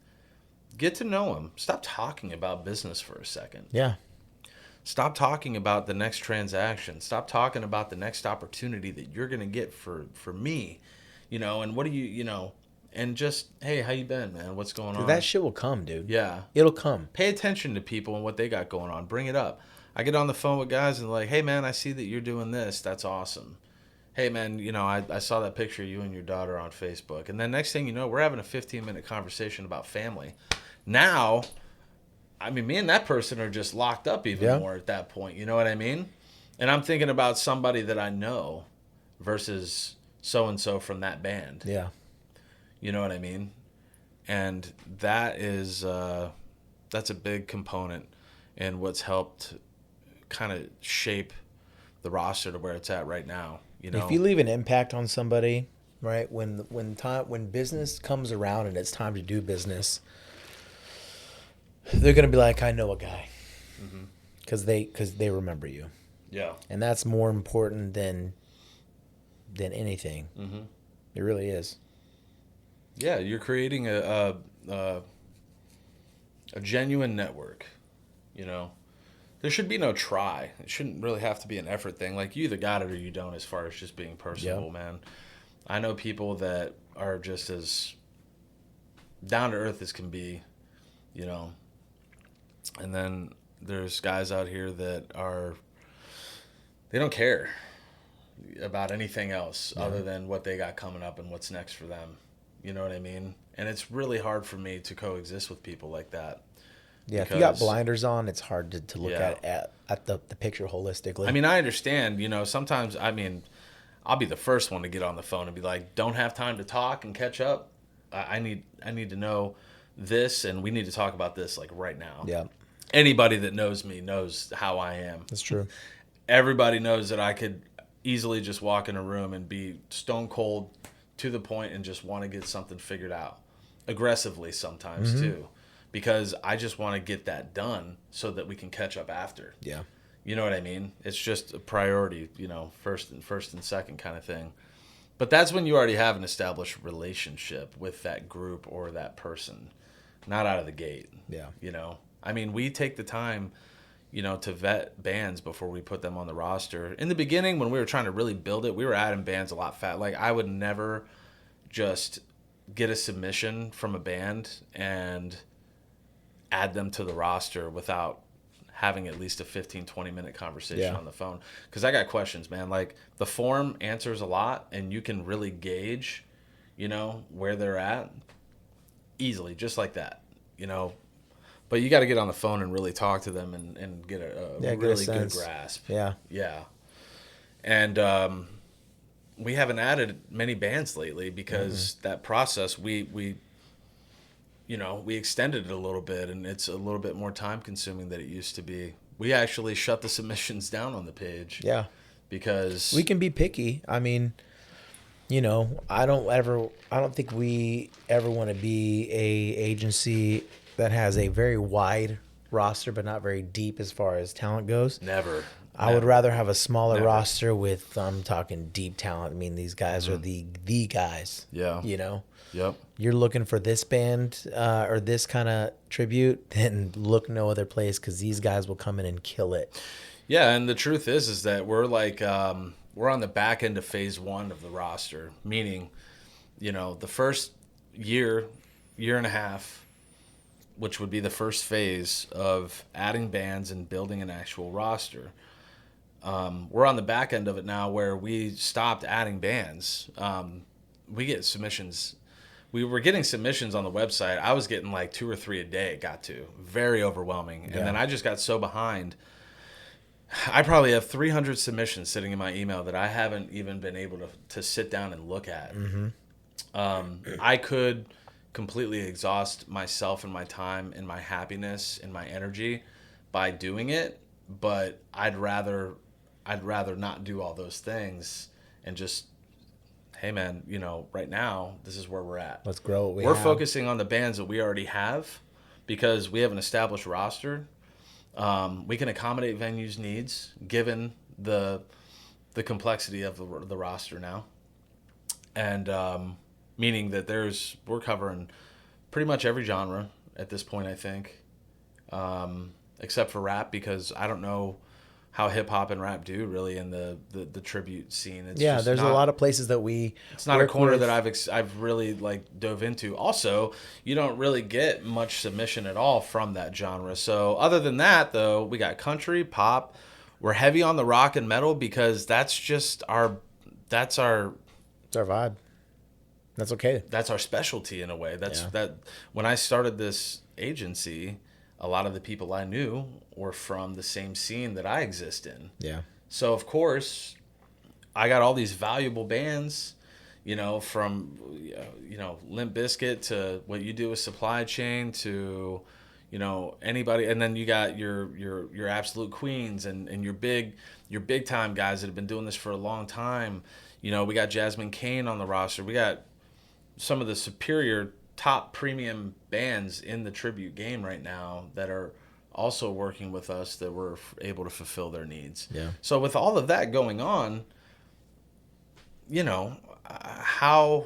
Get to know them. Stop talking about business for a second. Yeah. Stop talking about the next transaction. Stop talking about the next opportunity that you're going to get for me. And what do and just, hey, how you been, man? What's going on? That shit will come, dude. Yeah. It'll come. Pay attention to people and what they got going on. Bring it up. I get on the phone with guys and like, hey, man, I see that you're doing this. That's awesome. Hey, man, I saw that picture of you and your daughter on Facebook. And then next thing you know, we're having a 15-minute conversation about family. Now, I mean, me and that person are just locked up even more at that point. You know what I mean? And I'm thinking about somebody that I know versus so-and-so from that band. Yeah. You know what I mean? And that is that's a big component in what's helped kind of shape the roster to where it's at right now. If you leave an impact on somebody, right? When business comes around and it's time to do business, they're gonna be like, I know a guy, because they remember you. Yeah. And that's more important than anything. Mm-hmm. It really is. Yeah, you're creating a genuine network. There should be no try. It shouldn't really have to be an effort thing. Like, you either got it or you don't, as far as just being personable, man. I know people that are just as down to earth as can be, and then there's guys out here that they don't care about anything else other than what they got coming up and what's next for them. You know what I mean? And it's really hard for me to coexist with people like that. Yeah, if you got blinders on, it's hard to look at the picture holistically. I mean, I understand, sometimes, I'll be the first one to get on the phone and be like, don't have time to talk and catch up. I need to know this, and we need to talk about this, like, right now. Yeah. Anybody that knows me knows how I am. That's true. Everybody knows that I could easily just walk in a room and be stone cold to the point and just want to get something figured out. Aggressively sometimes, too. Because I just want to get that done so that we can catch up after. Yeah. You know what I mean? It's just a priority, first and second kind of thing. But that's when you already have an established relationship with that group or that person, not out of the gate. Yeah. We take the time, to vet bands before we put them on the roster. In the beginning, when we were trying to really build it, we were adding bands a lot fast. Like, I would never just get a submission from a band and add them to the roster without having at least a 15, 20-minute conversation on the phone. Because I got questions, man. Like, the form answers a lot, and you can really gauge, where they're at easily, just like that, But you got to get on the phone and really talk to them and get a really good grasp. Yeah. Yeah. And we haven't added many bands lately because that process, we extended it a little bit, and it's a little bit more time consuming than it used to be. We actually shut the submissions down on the page. Yeah. Because we can be picky. I mean, I don't think we ever want to be a agency that has a very wide roster but not very deep as far as talent goes. Never. I would rather have a smaller roster with, I'm talking deep talent. I mean, these guys are the guys. Yeah. Yep. You're looking for this band or this kind of tribute, then look no other place, because these guys will come in and kill it. Yeah, and the truth is that we're like we're on the back end of phase 1 of the roster, meaning, the first year and a half, which would be the first phase of adding bands and building an actual roster. We're on the back end of it now, where we stopped adding bands. We get submissions. We were getting submissions on the website. I was getting like 2 or 3 a day. Very overwhelming. And then I just got so behind. I probably have 300 submissions sitting in my email that I haven't even been able to sit down and look at. I could completely exhaust myself and my time and my happiness and my energy by doing it, but I'd rather not do all those things and just, hey man, right now this is where we're at. Let's grow what we're focusing on the bands that we already have, because we have an established roster. We can accommodate venues' needs given the complexity of the roster now, and meaning that we're covering pretty much every genre at this point, I think, except for rap, because I don't know how hip hop and rap do really in the tribute scene. There's a lot of places that it's not a corner that I've really like dove into. Also, you don't really get much submission at all from that genre. So other than that, though, we got country, pop. We're heavy on the rock and metal because that's just it's our vibe. That's okay. That's our specialty in a way. That when I started this agency, a lot of the people I knew were from the same scene that I exist in. Yeah. So, of course, I got all these valuable bands, from, Limp Bizkit to what you do with Supply Chain to, anybody. And then you got your absolute queens and your big time guys that have been doing this for a long time. We got Jasmine Kane on the roster. We got some of the superior top premium bands in the tribute game right now that are also working with us, that we're able to fulfill their needs. Yeah. So with all of that going on, how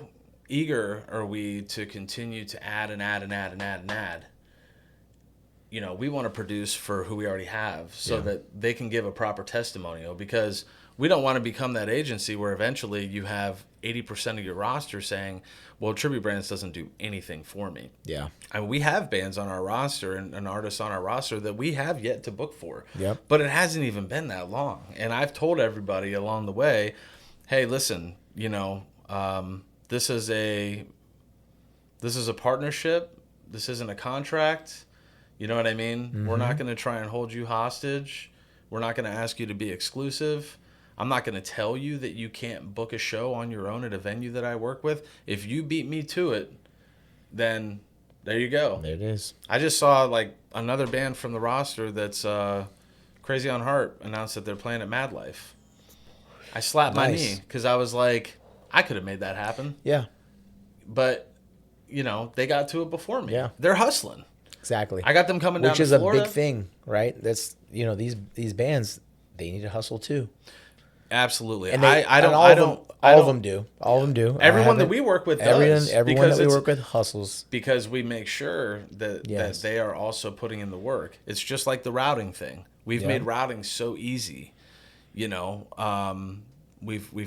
eager are we to continue to add and add and add and add and add? We want to produce for who we already have so that they can give a proper testimonial, because we don't want to become that agency where eventually you have 80% of your roster saying, well, Tribute Brands doesn't do anything for me. Yeah. I mean, we have bands on our roster and artists on our roster that we have yet to book for. Yep. But it hasn't even been that long. And I've told everybody along the way, hey, listen, this is a partnership. This isn't a contract. You know what I mean? Mm-hmm. We're not going to try and hold you hostage. We're not going to ask you to be exclusive. I'm not going to tell you that you can't book a show on your own at a venue that I work with. If you beat me to it, then there you go. There it is. I just saw like another band from the roster that's Crazy on Heart announced that they're playing at Mad Life. I slapped my knee because I was like, I could have made that happen. Yeah. But, they got to it before me. Yeah. They're hustling. Exactly. I got them coming down to Florida. Which is a big thing, right? That's, these bands, they need to hustle too. Absolutely. And all of them do. Everyone that we work with does. Everyone that we work with hustles. Because we make sure that they are also putting in the work. It's just like the routing thing. We've made routing so easy. We've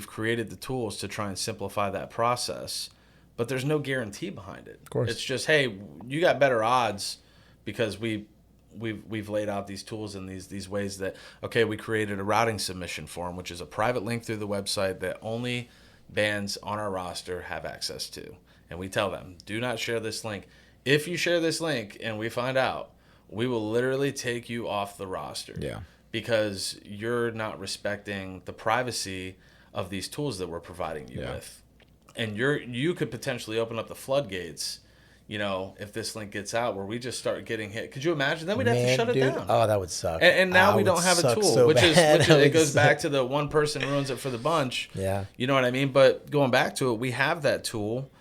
created the tools to try and simplify that process. But there's no guarantee behind it. Of course. It's just, hey, you got better odds because we've laid out these tools and these ways that, okay, we created a routing submission form, which is a private link through the website that only bands on our roster have access to. And we tell them, do not share this link. If you share this link and we find out, we will literally take you off the roster. Yeah. Because you're not respecting the privacy of these tools that we're providing you with. And you could potentially open up the floodgates, if this link gets out, where we just start getting hit. Could you imagine? Then we'd have to shut it down. Oh, that would suck. And now we don't have a tool, so which it goes suck. back to the one person ruins it for the bunch. Yeah. You know what I mean? But going back to it, we have that tool,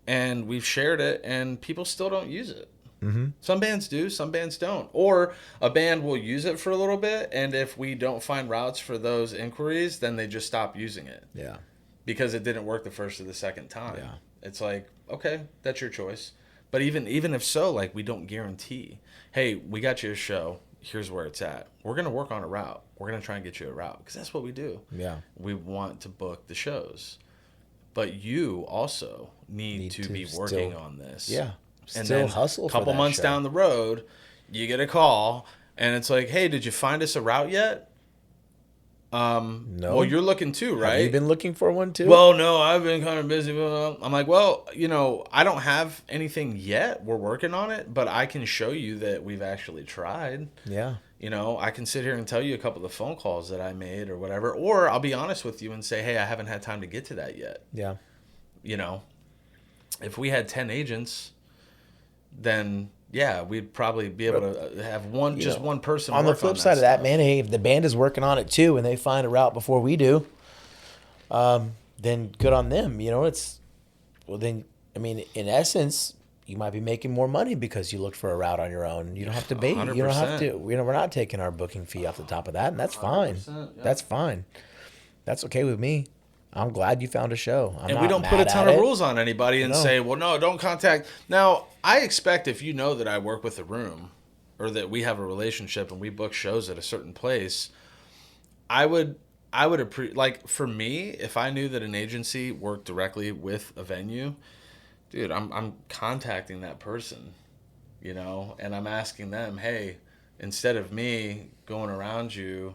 and we've shared it, and people still don't use it. Mm-hmm. Some bands do, some bands don't. Or a band will use it for a little bit, and if we don't find routes for those inquiries, then they just stop using it. Yeah. Because it didn't work the first or the second time. Yeah. It's like, okay, that's your choice. But even if so, like, we don't guarantee, hey, we got you a show. Here's where it's at. We're going to work on a route. We're going to try and get you a route because that's what we do. Yeah. We want to book the shows. But you also need to be working on this. Yeah. And still then hustle a couple for that months show. down the road, you get a call, and it's like, hey, did you find us a route yet? No. Well, you're looking too, right? Have you been looking for one too? Well, no, I've been kind of busy. I'm like, well, I don't have anything yet. We're working on it, but I can show you that we've actually tried. Yeah. I can sit here and tell you a couple of phone calls that I made or whatever, or I'll be honest with you and say, hey, I haven't had time to get to that yet. Yeah. If we had 10 agents, then yeah, we'd probably be able to have one person. On the flip side of that, man, hey, if the band is working on it too, and they find a route before we do, then good on them. In essence, you might be making more money because you looked for a route on your own. You don't have to bait. 100%. You don't have to. We're not taking our booking fee off the top of that, and that's fine. Yeah. That's fine. That's okay with me. I'm glad you found a show. And we don't put a ton of rules on anybody and say, well, no, don't contact. Now, I expect if you know that I work with a room or that we have a relationship and we book shows at a certain place, I would like, for me, if I knew that an agency worked directly with a venue, dude, I'm contacting that person, and I'm asking them, hey, instead of me going around you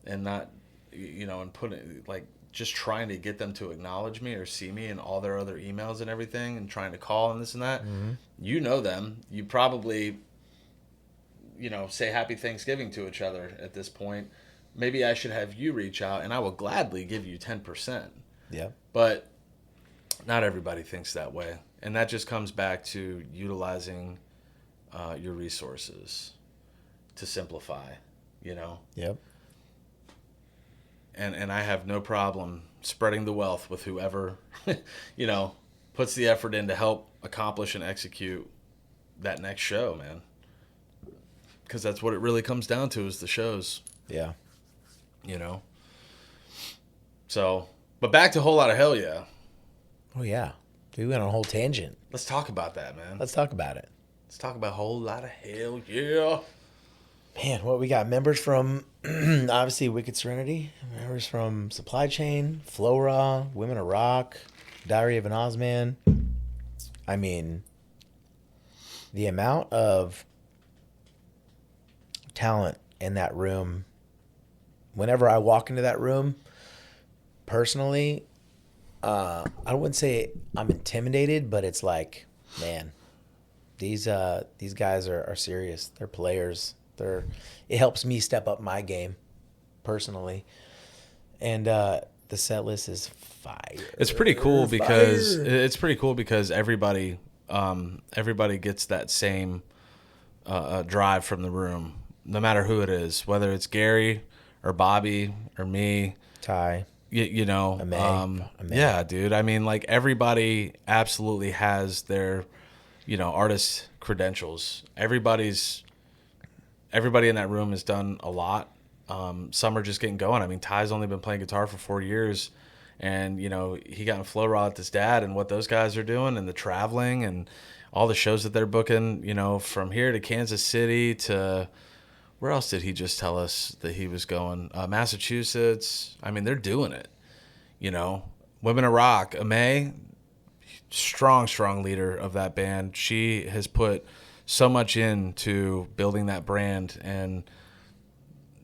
and not, and putting, like, just trying to get them to acknowledge me or see me and all their other emails and everything and trying to call and this and that. Mm-hmm. You know them. You probably, say happy Thanksgiving to each other at this point. Maybe I should have you reach out and I will gladly give you 10%. Yeah. But not everybody thinks that way. And that just comes back to utilizing your resources to simplify, Yep. And I have no problem spreading the wealth with whoever, puts the effort in to help accomplish and execute that next show, man. Because that's what it really comes down to is the shows. Yeah. So, but back to Whole Lotta Hellyeah. Oh, yeah. We went on a whole tangent. Let's talk about that, man. Let's talk about it. Let's talk about Whole Lotta Hellyeah. Man, what we got? Members from, obviously, Wicked Serenity. Members from Supply Chain, Flow Raw, Women of Rock, Diary of an Ozman. I mean, the amount of talent in that room, whenever I walk into that room, personally, I wouldn't say I'm intimidated, but it's like, man, these guys are serious. They're players. It helps me step up my game personally. And the set list is fire. It's pretty cool because everybody gets that same drive from the room, no matter who it is, whether it's Gary or Bobby or me, Ty. Amay. Yeah, dude. I mean, like, everybody absolutely has their, artist credentials. Everybody in that room has done a lot. Some are just getting going. I mean, Ty's only been playing guitar for 4 years, and he got in Flow Raw with his dad, and what those guys are doing, and the traveling, and all the shows that they're booking. From here to Kansas City to where else did he just tell us that he was going? Massachusetts. I mean, they're doing it. Women of Rock. Amay, strong leader of that band. She has put so much into building that brand, and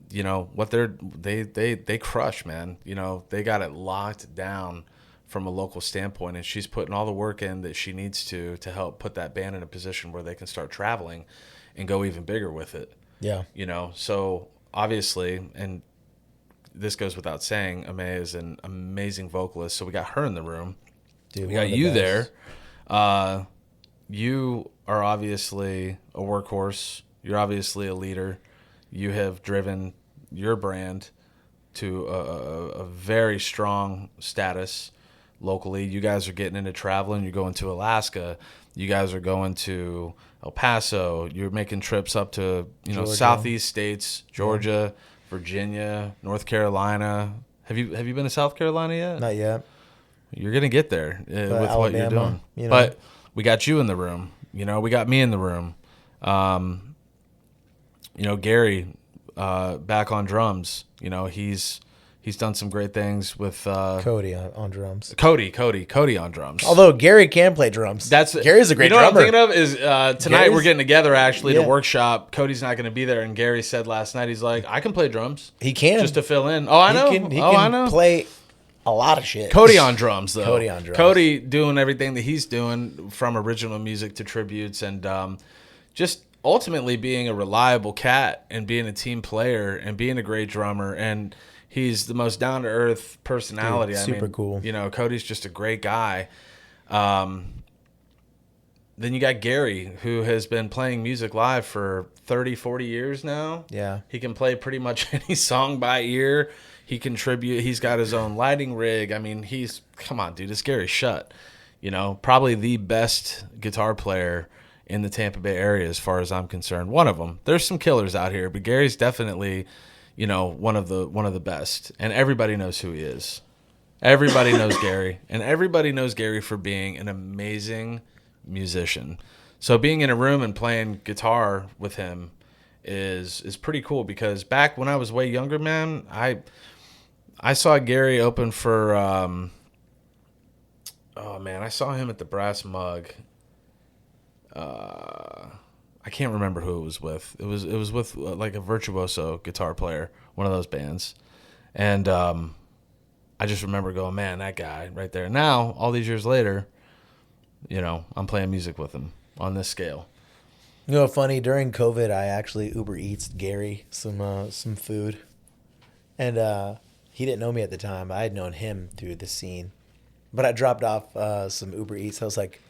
you know what they crush, man. You know, they got it locked down from a local standpoint, and she's putting all the work in that she needs to help put that band in a position where they can start traveling and go even bigger with it. Yeah. You know, so obviously, and this goes without saying, Ame is an amazing vocalist, so we got her in the room. Dude, we got you there. You are obviously a workhorse. You're obviously a leader. You have driven your brand to a very strong status locally. You guys are getting into traveling. You're going to Alaska. You guys are going to El Paso. You're making trips up to, you know, Georgia. Southeast states, Georgia, Virginia, North Carolina. Have you been to South Carolina yet? Not yet. You're going to get there with Alabama, what you're doing. you know. But we got you in the room. You know, we got me in the room. You know, Gary back on drums. You know, he's done some great things with Cody on drums. Cody on drums. Although Gary can play drums. Gary's a great drummer. drummer. You know what I'm thinking of is tonight we're getting together actually to Yeah. workshop. Cody's not going to be there, and Gary said last night, he's like, I can play drums. He can. Just to fill in. Oh, I know. He can I know. play a lot of shit. Cody on drums, though. Cody on drums. Cody doing everything that he's doing, from original music to tributes, and just ultimately being a reliable cat and being a team player and being a great drummer. And he's the most down-to-earth personality. Dude, super cool. You know, Cody's just a great guy. Then you got Gary, who has been playing music live for 30, 40 years now. Yeah. He can play pretty much any song by ear. He contribute. He's got his own lighting rig. I mean, come on, dude, it's Gary Shutt. You know, probably the best guitar player in the Tampa Bay area as far as I'm concerned. One of them. There's some killers out here, but Gary's definitely, you know, one of the best. And everybody knows who he is. Everybody knows Gary, and everybody knows Gary for being an amazing musician. So being in a room and playing guitar with him is pretty cool, because back when I was way younger, man, I saw Gary open for I saw him at the Brass Mug. I can't remember who it was with. It was with like a virtuoso guitar player, one of those bands. And I just remember going, man, that guy right there. Now, all these years later, you know, I'm playing music with him on this scale. You know, funny, during COVID, I actually Uber Eats Gary some food. And he didn't know me at the time. I had known him through the scene. But I dropped off some Uber Eats. I was like,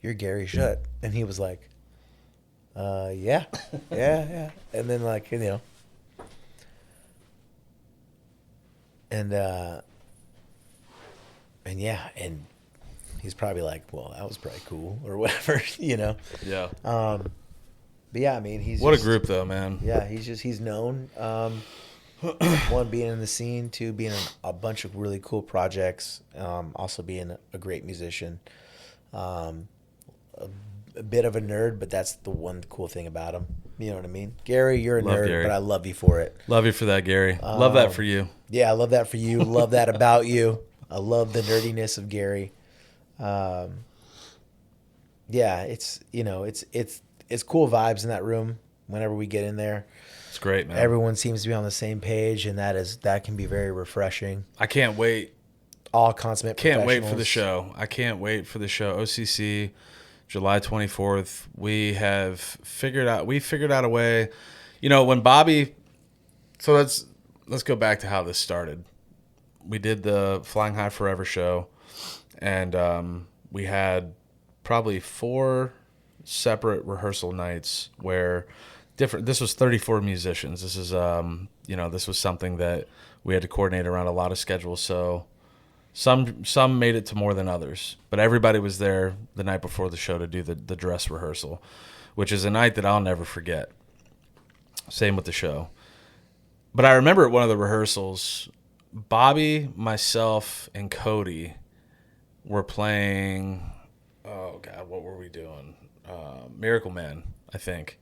"You're Gary Shutt." And he was like, yeah. And then, like, you know. And yeah, and he's probably like, well, that was probably cool or whatever, you know. Yeah. But yeah, I mean, What a group, though, man. Yeah, he's known. One, being in the scene. Two, being in a bunch of really cool projects. Also being a great musician. A bit of a nerd, but that's the one cool thing about him. You know what I mean? Gary, you're a nerd, Gary. but I love you for it. Love you for that, Gary. Love that for you. Yeah, I love that for you. Love that about you. I love the nerdiness of Gary. Yeah, it's, you know, it's cool vibes in that room whenever we get in there. It's great, man. Everyone seems to be on the same page, and that can be very refreshing. I can't wait. All consummate Can't wait for professionals. the show. I can't wait for the show. OCC, July 24th. We figured out a way. You know, when Bobby. So let's go back to how this started. We did the Flying High Forever show, and we had probably 4 separate rehearsal nights where this was 34 musicians. This is this was something that we had to coordinate around a lot of schedules. So some made it to more than others, but everybody was there the night before the show to do the dress rehearsal, which is a night that I'll never forget. Same with the show. But I remember at one of the rehearsals, Bobby, myself, and Cody were playing, oh God, what were we doing? Miracle Man, I think.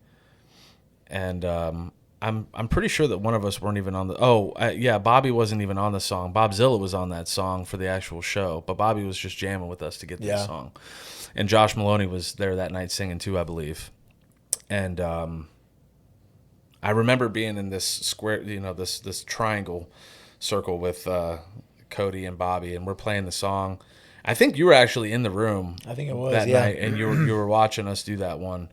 And I'm pretty sure that one of us weren't even on the. Bobby wasn't even on the song. Bob Zilla was on that song for the actual show, but Bobby was just jamming with us to get the song. And Josh Maloney was there that night singing too, I believe. And I remember being in this square, this triangle circle with Cody and Bobby, and we're playing the song. I think you were actually in the room. I think it was that night, and you were watching us do that one.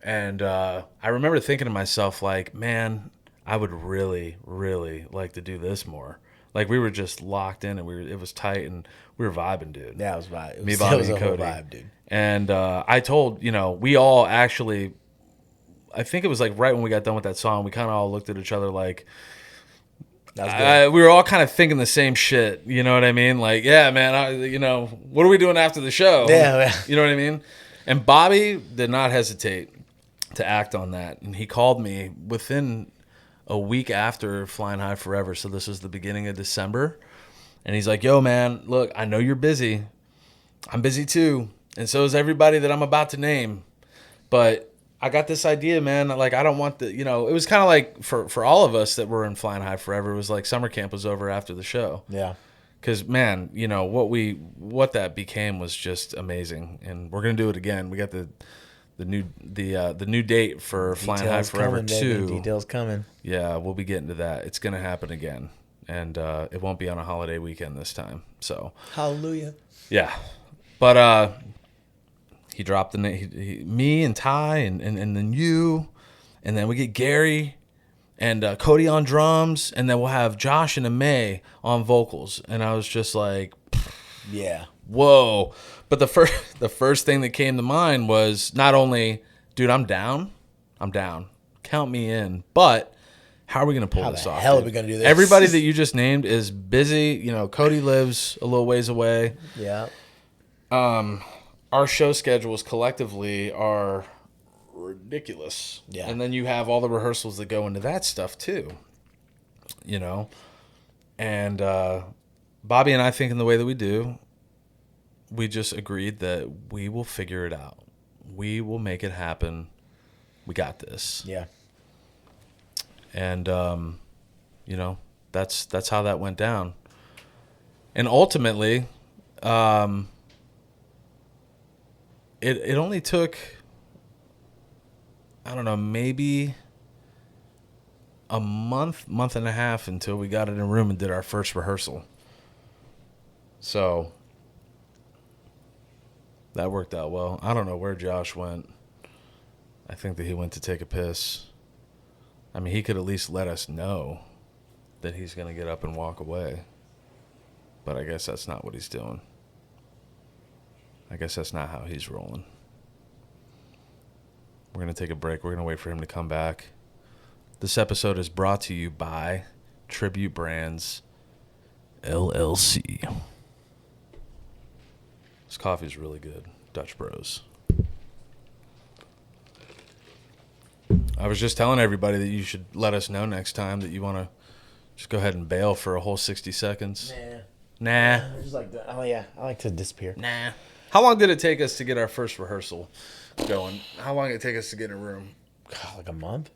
And I remember thinking to myself, like, man, I would really, really like to do this more. Like, we were just locked in, and it was tight, and we were vibing, dude. Yeah, it was vibe. Me, Bobby, and Cody. Vibe, dude. And I told, we all actually, I think it was like right when we got done with that song, we kind of all looked at each other like, we were all kind of thinking the same shit. You know what I mean? Like, yeah, man, what are we doing after the show? Yeah. You know what I mean? And Bobby did not hesitate to act on that. And he called me within a week after Flying High Forever. So this was the beginning of December. And he's like, yo, man, look, I know you're busy. I'm busy too. And so is everybody that I'm about to name. But I got this idea, man. Like, I don't want it was kind of like for all of us that were in Flying High Forever, it was like summer camp was over after the show. Yeah. Because, man, what that became was just amazing. And we're going to do it again. We got the new date for Flying High Forever 2. Details coming. Yeah, we'll be getting to that. It's going to happen again. And it won't be on a holiday weekend this time. So hallelujah. Yeah. But he dropped the name. Me and Ty and then you. And then we get Gary and Cody on drums. And then we'll have Josh and May on vocals. And I was just like, yeah. Whoa. But the first thing that came to mind was not only, dude, I'm down. Count me in. But how are we going to pull this off? How the hell are we going to do this? Everybody that you just named is busy. Cody lives a little ways away. Yeah. Our show schedules collectively are ridiculous. Yeah. And then you have all the rehearsals that go into that stuff too. And Bobby and I think in the way that we do, we just agreed that we will figure it out. We will make it happen. We got this. Yeah. And that's how that went down. And ultimately, it only took, I don't know, maybe a month and a half until we got in a room and did our first rehearsal. So that worked out well. I don't know where Josh went. I think that he went to take a piss. I mean, he could at least let us know that he's going to get up and walk away. But I guess that's not what he's doing. I guess that's not how he's rolling. We're going to take a break. We're going to wait for him to come back. This episode is brought to you by Tribute Brands, LLC. This coffee is really good. Dutch Bros. I was just telling everybody that you should let us know next time that you want to just go ahead and bail for a whole 60 seconds. Nah. Just like that. Oh, yeah. I like to disappear. Nah. How long did it take us to get our first rehearsal going? How long did it take us to get in a room? God, like a month?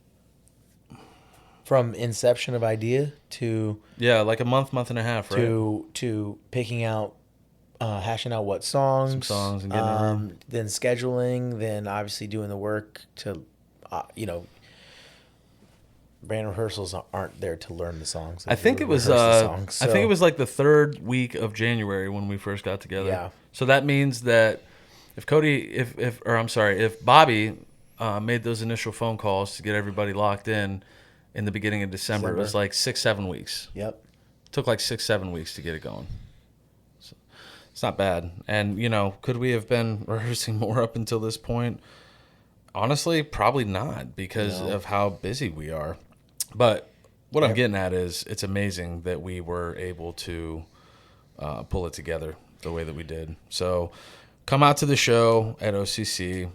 From inception of idea to... Yeah, like a month and a half, right? To picking out, hashing out what songs. Some songs and getting in a room. Then scheduling, then obviously doing the work to, band rehearsals aren't there to learn the songs. I think it was I think it was like the third week of January when we first got together. Yeah. So that means that if Bobby made those initial phone calls to get everybody locked in the beginning of December. It was like 6-7 weeks. Yep. It took like 6-7 weeks to get it going. So it's not bad. And could we have been rehearsing more up until this point? Honestly, probably not because of how busy we are. But what I'm getting at is it's amazing that we were able to pull it together the way that we did. So come out to the show at OCC.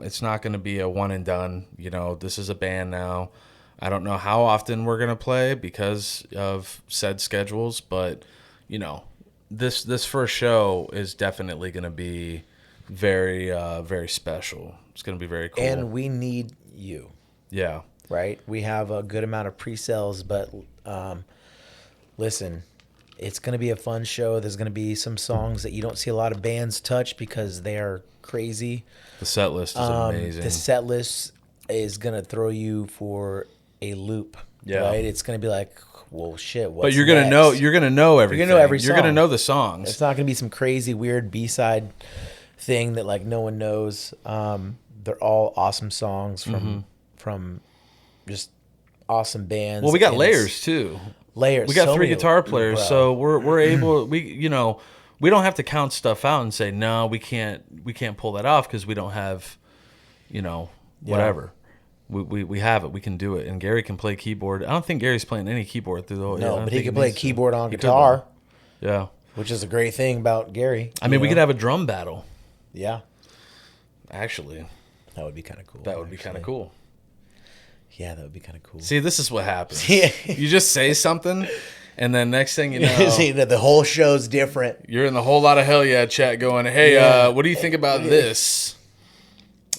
It's not going to be a one and done. This is a band now. I don't know how often we're going to play because of said schedules, but this first show is definitely going to be very, very special. It's going to be very cool. And we need you. Yeah. Right? We have a good amount of pre-sales, but listen, it's going to be a fun show. There's going to be some songs that you don't see a lot of bands touch because they are crazy. The set list is amazing. The set list is gonna throw you for a loop. Yeah. Right? It's gonna be like, well, shit. What's But you're gonna next? know. You're gonna know everything. You're gonna know every You're gonna song. know the songs. It's not gonna be some crazy weird B-side thing that like no one knows. They're all awesome songs from just awesome bands. Well, we got and layers too. Layers. We got so 3 many- guitar players, bro. so we're able. We don't have to count stuff out and say no. We can't pull that off because we don't have, whatever. We have it. We can do it. And Gary can play keyboard. I don't think Gary's playing any keyboard through the whole. No, I don't but he think can play needs to. keyboard on He could, guitar, though. Yeah. which is a great thing about Gary. I mean, we could have a drum battle. Yeah, Actually, that would be kind of cool. that would be kind of cool. Yeah, that would be kind of cool. See, this is what happens. Yeah. You just say something, and then next thing you know, See, the whole show's different. you're in the Whole Lotta Hellyeah chat going, hey, Yeah. what do you think about this?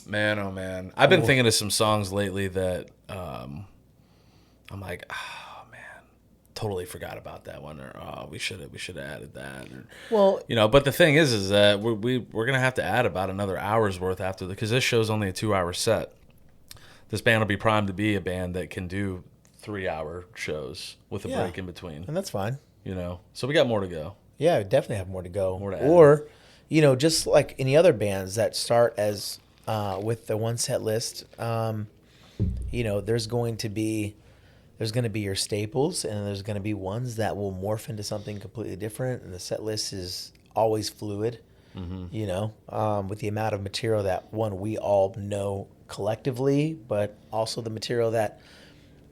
Man, oh, man. I've been thinking of some songs lately that I'm like, oh, man, totally forgot about that one. Or, oh, we should have added that. Or, Well, but the thing is that we're going to have to add about another hour's worth after because this show's only a 2-hour set. This band will be primed to be a band that can do 3-hour shows with a Yeah. break in between. and that's fine. So we got more to go. Yeah, we definitely have more to go. More to add. Or, just like any other bands that start as with the one set list, there's going to be your staples, and there's going to be ones that will morph into something completely different. And the set list is always fluid. With the amount of material that we all know collectively, but also the material that,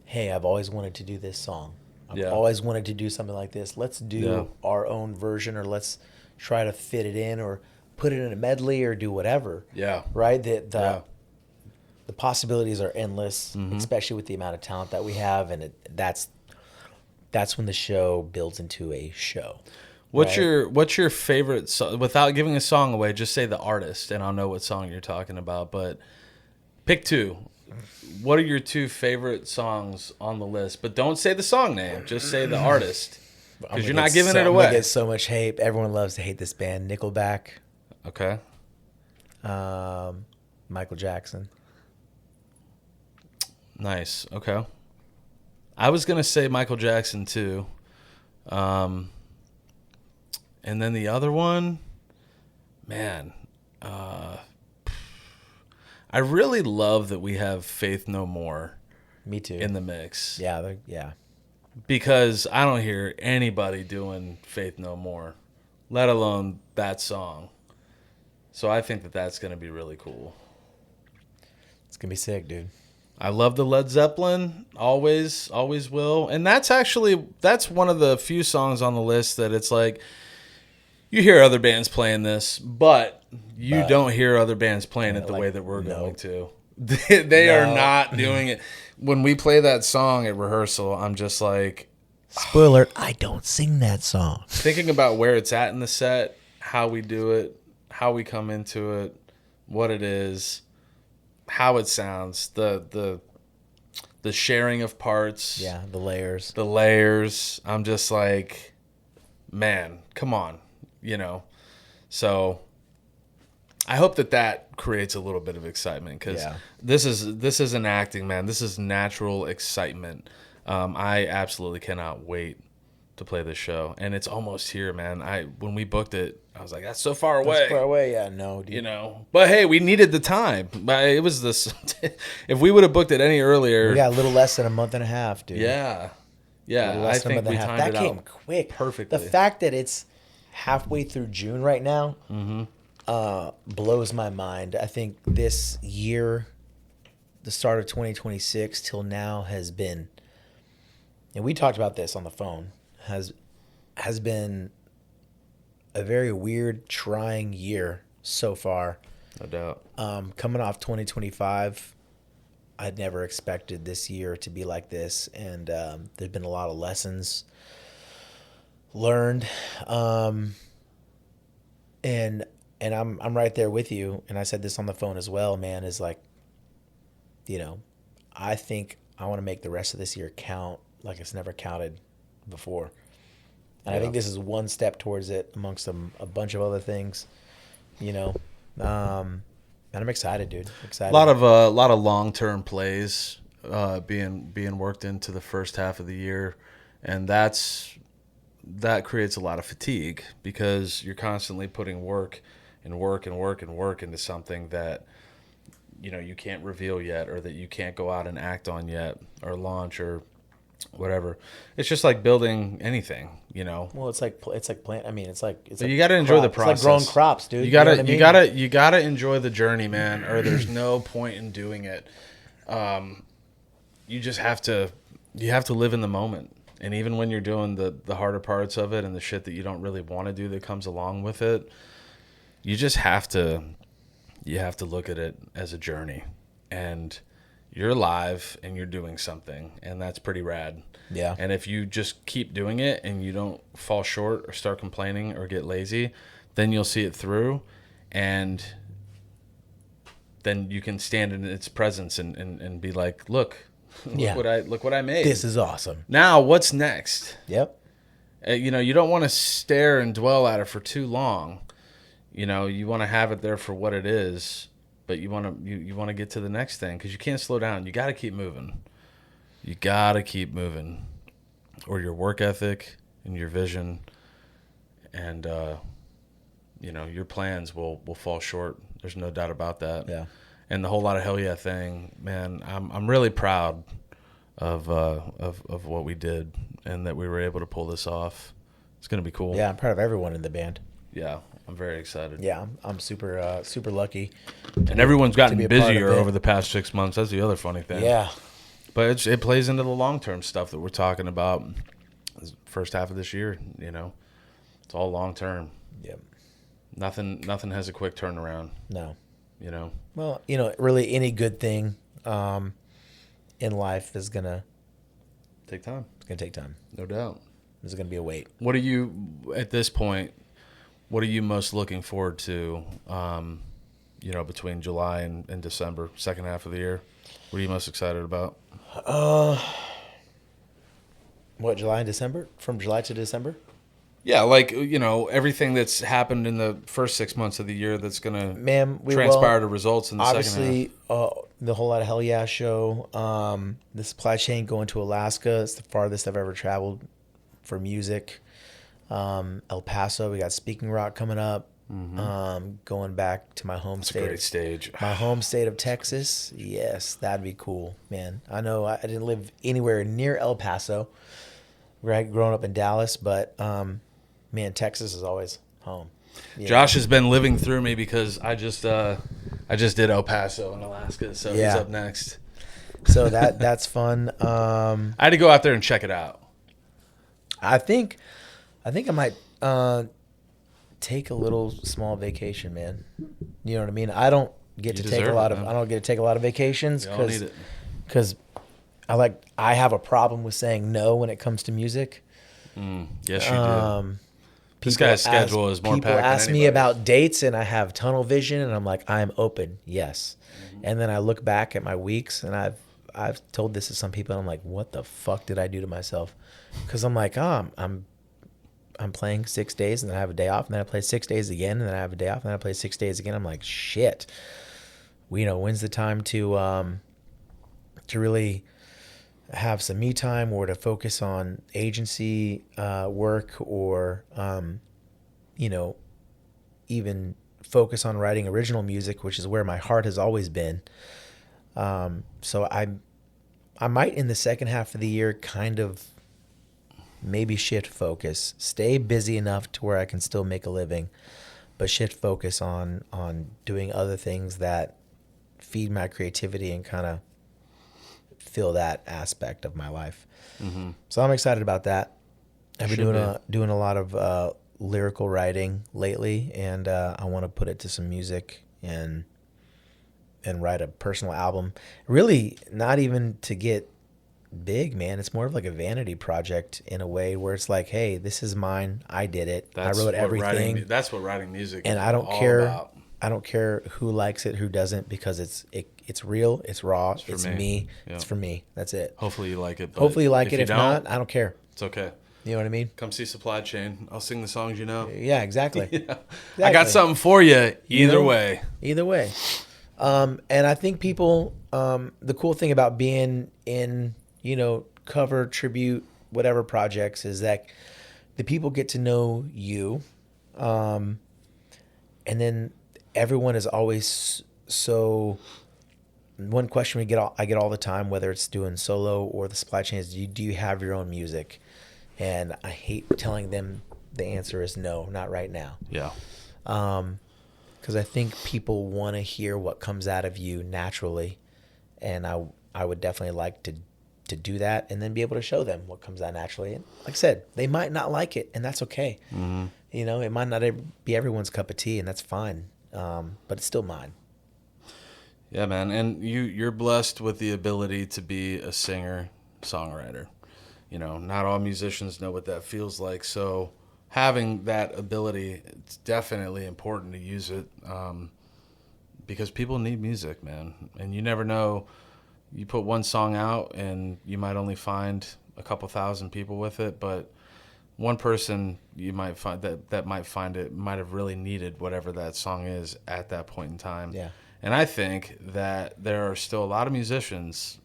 hey, I've always wanted to do this song. I've always wanted to do something like this. Let's do our own version, or let's try to fit it in, or put it in a medley, or do whatever. Yeah. Right? The possibilities are endless, especially with the amount of talent that we have, and that's when the show builds into a show. What's your favorite song? Without giving a song away, just say the artist, and I'll know what song you're talking about. But pick 2. What are your 2 favorite songs on the list? But don't say the song name. Just say the artist, because you're not giving it I'm away. gonna get so much hate. Everyone loves to hate this band. Nickelback, Okay. Michael Jackson. Nice. Okay. I was gonna say Michael Jackson too. And then the other one, man, I really love that we have Faith No More Me too. in the mix. Yeah, yeah. Because I don't hear anybody doing Faith No More, let alone that song. So I think that that's going to be really cool. It's gonna be sick, dude. I love the Led Zeppelin, always will. And that's one of the few songs on the list that it's like, you hear other bands playing this, but you don't hear other bands playing it the way that we're going to. They are not doing it. When we play that song at rehearsal, I'm just like... Spoiler, I don't sing that song. Thinking about where it's at in the set, how we do it, how we come into it, what it is, how it sounds, the sharing of parts. Yeah, the layers. The layers. I'm just like, man, come on. So I hope that creates a little bit of excitement, because this isn't acting, man. This is natural excitement. I absolutely cannot wait to play this show, and it's almost here, man. When we booked it, I was like, that's so far away. That's far away, yeah, no, dude. But hey, we needed the time. But it was this. If we would have booked it any earlier, We got a little less than a month and a half, dude. yeah. I Less than a think month and we a half. timed That it came out quick. perfectly. The fact that it's halfway through June right now blows my mind. I think this year, the start of 2026 till now has been, and we talked about this on the phone, has been a very weird, trying year so far. No doubt. Coming off 2025, I'd never expected this year to be like this, and there's been a lot of lessons learned, and I'm right there with you. And I said this on the phone as well, man. Is like, I think I want to make the rest of this year count like it's never counted before, and I think this is one step towards it amongst a bunch of other things, And I'm excited, dude. Excited. A lot of long-term plays being worked into the first half of the year, and that creates a lot of fatigue because you're constantly putting work and work and work and work into something that you can't reveal yet, or that you can't go out and act on yet, or launch, or whatever. It's just like building anything, Well, it's like plant. I mean, it's like you got to enjoy the process. It's like growing crops, dude. You gotta, know what I mean? you gotta enjoy the journey, man. Or there's no point in doing it. You just have to, live in the moment. And even when you're doing the harder parts of it and the shit that you don't really want to do that comes along with it, you just have to, look at it as a journey. And you're alive and you're doing something, and that's pretty rad. Yeah. And if you just keep doing it and you don't fall short or start complaining or get lazy, then you'll see it through, and then you can stand in its presence and be like, look what I made. This is awesome. Now what's next? Yep. You don't want to stare and dwell at it for too long. You want to have it there for what it is. But you want to get to the next thing, because you can't slow down. You got to keep moving. You got to keep moving, or your work ethic and your vision and your plans will fall short. There's no doubt about that. Yeah. And the Whole Lotta Hellyeah thing, man, I'm really proud of what we did, and that we were able to pull this off. It's gonna be cool. Yeah, I'm proud of everyone in the band. Yeah. I'm very excited. Yeah, I'm super super lucky. And everyone's gotten be a part of busier it. over the past 6 months. That's the other funny thing. Yeah. But it plays into the long-term stuff that we're talking about. First half of this year, it's all long-term. Yep. Nothing has a quick turnaround. No. Well, really any good thing in life is gonna Take time. It's gonna take time. No doubt. There's gonna be a wait. What are you, at this point, what are you most looking forward to, between July and December, second half of the year? What are you most excited about? What, July and December? From July to December? Yeah, like, everything that's happened in the first 6 months of the year that's going to transpire to results in the second half. Obviously, the Whole Lotta Hellyeah show, the supply chain going to Alaska. It's the farthest I've ever traveled for music. El Paso, we got Speaking Rock coming up. Mm-hmm. Going back to my home state. Great stage. My home state of Texas. Yes, that'd be cool, man. I know I didn't live anywhere near El Paso. Right, growing up in Dallas, but man, Texas is always home. Yeah. Josh has been living through me because I just did El Paso in Alaska, so he's up next. So that's fun. I had to go out there and check it out. I think I might take a little small vacation, man. You know what I mean? I don't get to take a lot of vacations because I have a problem with saying no when it comes to music. Yes, you do. This guy's schedule is more packed than People ask me anybody's. about dates, and I have tunnel vision, and I'm like, I'm open, yes. Mm-hmm. And then I look back at my weeks, and I've told this to some people, and I'm like, what the fuck did I do to myself? Because I'm like, I'm playing 6 days, and then I have a day off, and then I play 6 days again, and then I have a day off, and then I play 6 days again. I'm like, shit. When's the time to really have some me time, or to focus on agency work, or even focus on writing original music, which is where my heart has always been. So I might, in the second half of the year, kind of maybe shift focus, stay busy enough to where I can still make a living, but shift focus on doing other things that feed my creativity and kind of fill that aspect of my life. Mm-hmm. So I'm excited about that. I've been doing a lot of lyrical writing lately, and I want to put it to some music and write a personal album. Really, not even to get big, man. It's more of like a vanity project in a way, where it's like, hey, this is mine. I did it. I wrote everything. That's what writing music is. And I don't care. About. I don't care who likes it, who doesn't, because it's real, it's raw, it's me. Yeah. It's for me. That's it. Hopefully you like it. Hopefully you like it. If not, I don't care. It's okay. You know what I mean? Come see Supply Chain. I'll sing the songs you know. Yeah, exactly. Yeah. Exactly. I got something for you either way. Either way. And I think people, the cool thing about being in, cover, tribute, whatever projects is that the people get to know you. Um, and then everyone is always so. One question I get all the time, whether it's doing solo or the supply chain, is do you have your own music? And I hate telling them the answer is no, not right now. Yeah. Because I think people want to hear what comes out of you naturally, and I would definitely like to do that and then be able to show them what comes out naturally. And like I said, they might not like it, and that's okay. Mm-hmm. It might not be everyone's cup of tea, and that's fine. But it's still mine. Yeah, man. And you're blessed with the ability to be a singer, songwriter. Not all musicians know what that feels like. So having that ability, it's definitely important to use it, because people need music, man. And you never know. You put one song out and you might only find a couple thousand people with it, but one person you might find that might find it might have really needed whatever that song is at that point in time. Yeah. And I think that there are still a lot of musicians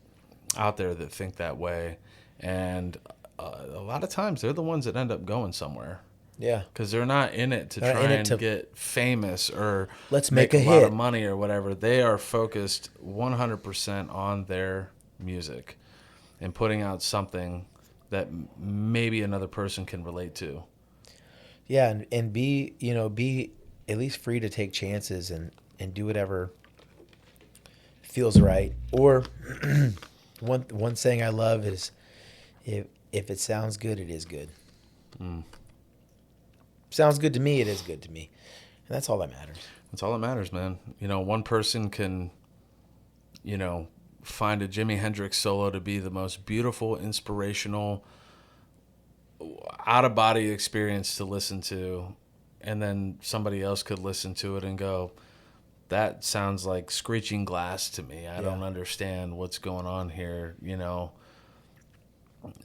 out there that think that way, and a lot of times they're the ones that end up going somewhere. Yeah. Because they're not in it to They're try in it and to- get famous or Let's make a lot hit. of money or whatever. They are focused 100% on their music and putting out something that maybe another person can relate to. Yeah, and be at least free to take chances and do whatever feels right. Or one saying I love is, if it sounds good, it is good. Sounds good to me, it is good to me, and that's all that matters. That's all that matters, man. One person can, find a Jimi Hendrix solo to be the most beautiful, inspirational, out-of-body experience to listen to, and then somebody else could listen to it and go, that sounds like screeching glass to me. I don't understand what's going on here.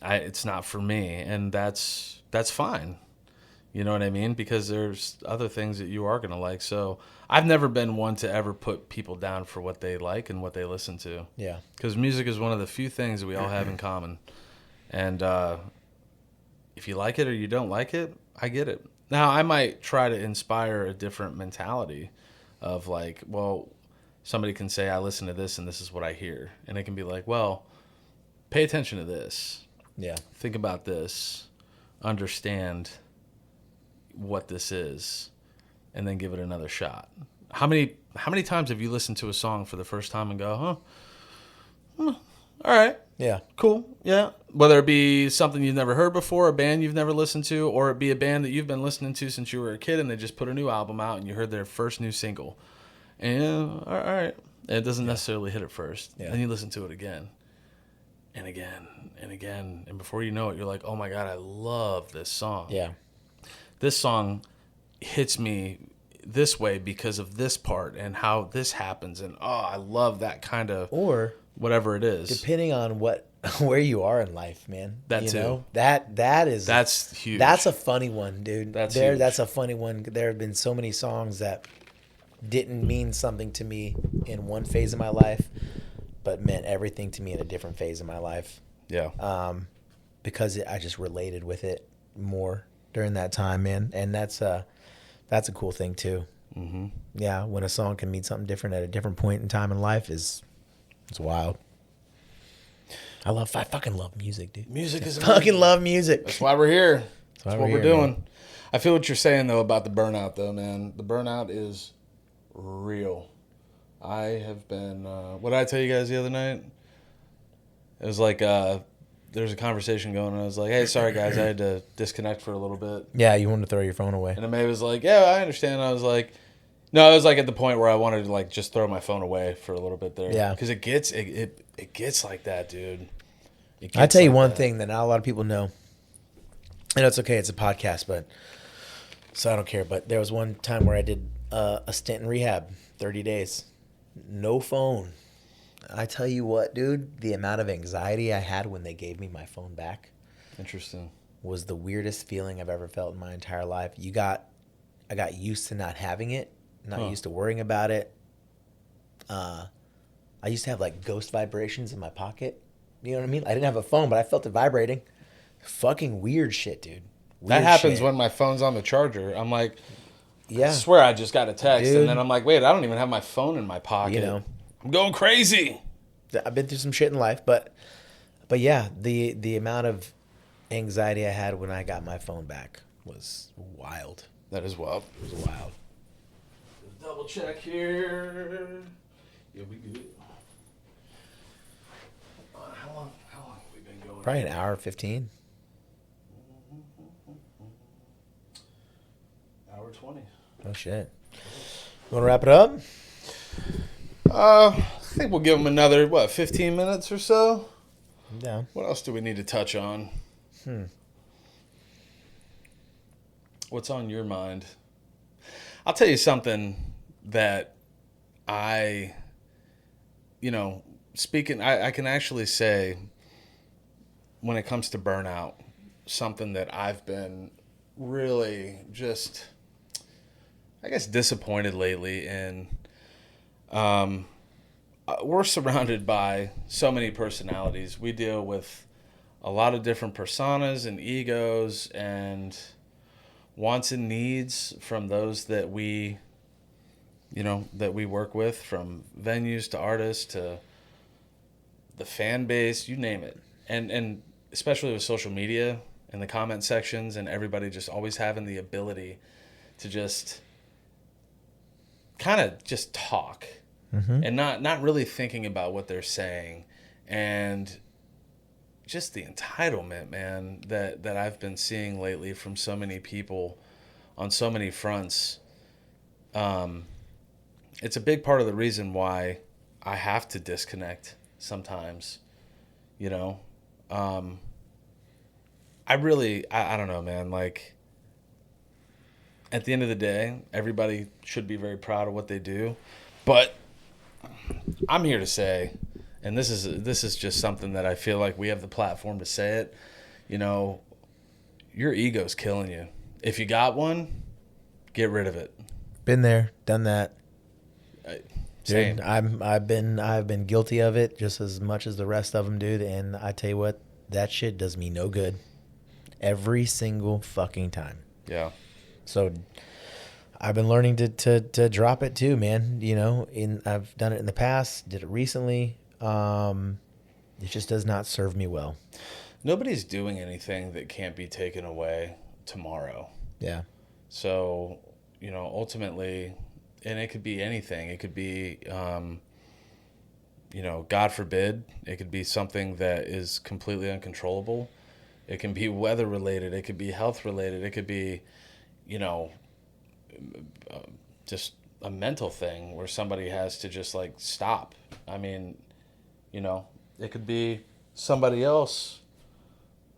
It's not for me, and that's fine. You know what I mean? Because there's other things that you are going to like. So I've never been one to ever put people down for what they like and what they listen to. Yeah. Because music is one of the few things that we all have in common. And if you like it or you don't like it, I get it. Now, I might try to inspire a different mentality of like, well, somebody can say, I listen to this and this is what I hear. And it can be like, well, pay attention to this. Yeah. Think about this. Understand what this is, and then give it another shot. How many times have you listened to a song for the first time and go, all right, Yeah. cool, yeah, whether it be something you've never heard before, a band you've never listened to, or it be a band that you've been listening to since you were a kid and they just put a new album out and you heard their first new single, and all right, and it doesn't necessarily hit at first. Then you listen to it again and again and again, and before you know it, you're like, oh my god, I love this song. Yeah. This song hits me this way because of this part and how this happens, and I love that kind of, Or whatever it is. depending on where you are in life, man. That you too. know? That's huge. That's a funny one, dude. That's huge. That's a funny one. There have been so many songs that didn't mean something to me in one phase of my life, but meant everything to me in a different phase of my life. Yeah. Because I just related with it more during that time, man. And that's a cool thing too. Mm-hmm. Yeah, when a song can mean something different at a different point in time in life it's wild. I fucking love music, dude. Music is fucking love music. That's why we're here. That's what we're doing. Man. I feel what you're saying though about the burnout though, man. The burnout is real. I have been. What did I tell you guys the other night? It was like there was a conversation going, and I was like, "Hey, sorry guys, I had to disconnect for a little bit." Yeah, you wanted to throw your phone away. And May was like, "Yeah, I understand." And I was like, "No, I was like at the point where I wanted to like just throw my phone away for a little bit there." Yeah, because it gets like that, dude. I tell you one thing that not a lot of people know. And it's okay, it's a podcast, but so I don't care. But there was one time where I did a stint in rehab, 30 days, no phone. I tell you what, dude, the amount of anxiety I had when they gave me my phone back. Interesting. Was the weirdest feeling I've ever felt in my entire life. I got used to not having it, not used to worrying about it. I used to have like ghost vibrations in my pocket. You know what I mean? I didn't have a phone, but I felt it vibrating. Fucking weird shit, dude. That Weird happens shit. when my phone's on the charger. I'm like, I Yeah, swear I just got a text, and then dude. I'm like, wait, I don't even have my phone in my You pocket. know, I'm going crazy. I've been through some shit in life, but yeah, the amount of anxiety I had when I got my phone back was wild. That is wild. It was wild. Double check here. Yeah, we good. How long have we been going? Probably an hour 15. Hour 20. Oh shit. You want to wrap it up? I think we'll give them another 15 minutes or so. Yeah. What else do we need to touch on? What's on your mind? I'll tell you something that I can actually say when it comes to burnout, something that I've been really just, I guess, disappointed lately in. We're surrounded by so many personalities. We deal with a lot of different personas and egos and wants and needs from those that we work with, from venues to artists to the fan base, you name it. And especially with social media and the comment sections and everybody just always having the ability to just kind of just talk and not really thinking about what they're saying, and just the entitlement, man, that I've been seeing lately from so many people on so many fronts. It's a big part of the reason why I have to disconnect sometimes, you know. I don't know, man. Like, at the end of the day, everybody should be very proud of what they do, but I'm here to say, and this is just something that I feel like we have the platform to say it. Your ego's killing you. If you got one, get rid of it. Been there, done that. Same. Dude, I've been guilty of it just as much as the rest of them, dude. And I tell you what, that shit does me no good. Every single fucking time. Yeah. So I've been learning to drop it too, man. I've done it in the past, did it recently. It just does not serve me well. Nobody's doing anything that can't be taken away tomorrow. Yeah. So, ultimately, and it could be anything. It could be, God forbid, it could be something that is completely uncontrollable. It can be weather related. It could be health related. It could be, just a mental thing where somebody has to just like stop. I mean, it could be somebody else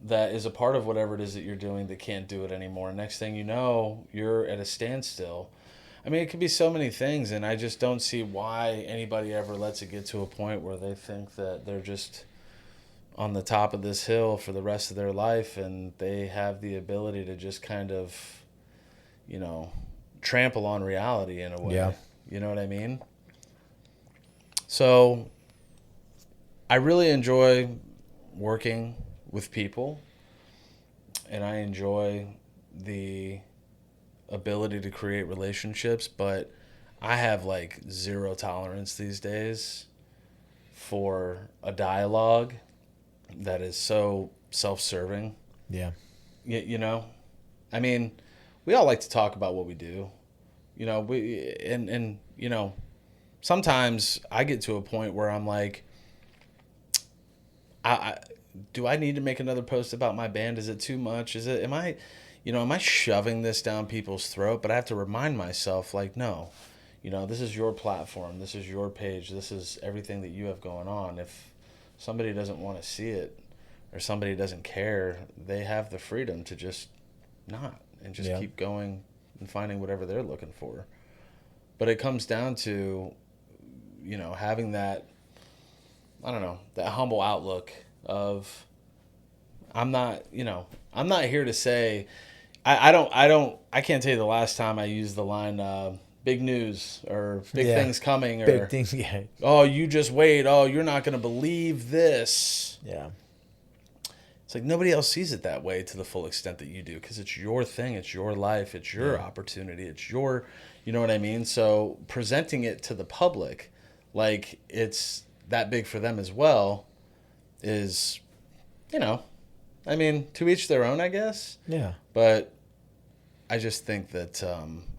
that is a part of whatever it is that you're doing that can't do it anymore. Next thing you know, you're at a standstill. I mean, it could be so many things, and I just don't see why anybody ever lets it get to a point where they think that they're just on the top of this hill for the rest of their life, and they have the ability to just kind of, trample on reality in a way. Yeah. You know what I mean? So I really enjoy working with people, and I enjoy the ability to create relationships, but I have like zero tolerance these days for a dialogue that is so self-serving. Yeah. I mean, we all like to talk about what we do. Sometimes I get to a point where I'm like, do I need to make another post about my band? Is it too much? Am I shoving this down people's throat? But I have to remind myself, like, no, this is your platform. This is your page. This is everything that you have going on. If somebody doesn't want to see it or somebody doesn't care, they have the freedom to just not and just keep going and finding whatever they're looking for. But it comes down to, having that, I don't know, that humble outlook of, I'm not here to say, I can't tell you the last time I used the line, big news or big Yeah. things coming or Big things. Yeah. oh, you just wait. Oh, you're not going to believe this. Yeah. It's like nobody else sees it that way to the full extent that you do because it's your thing. It's your life. It's your opportunity. It's your, you know what I mean? So presenting it to the public like it's that big for them as well is, you know, I mean, to each their own, I guess. Yeah. But I just think that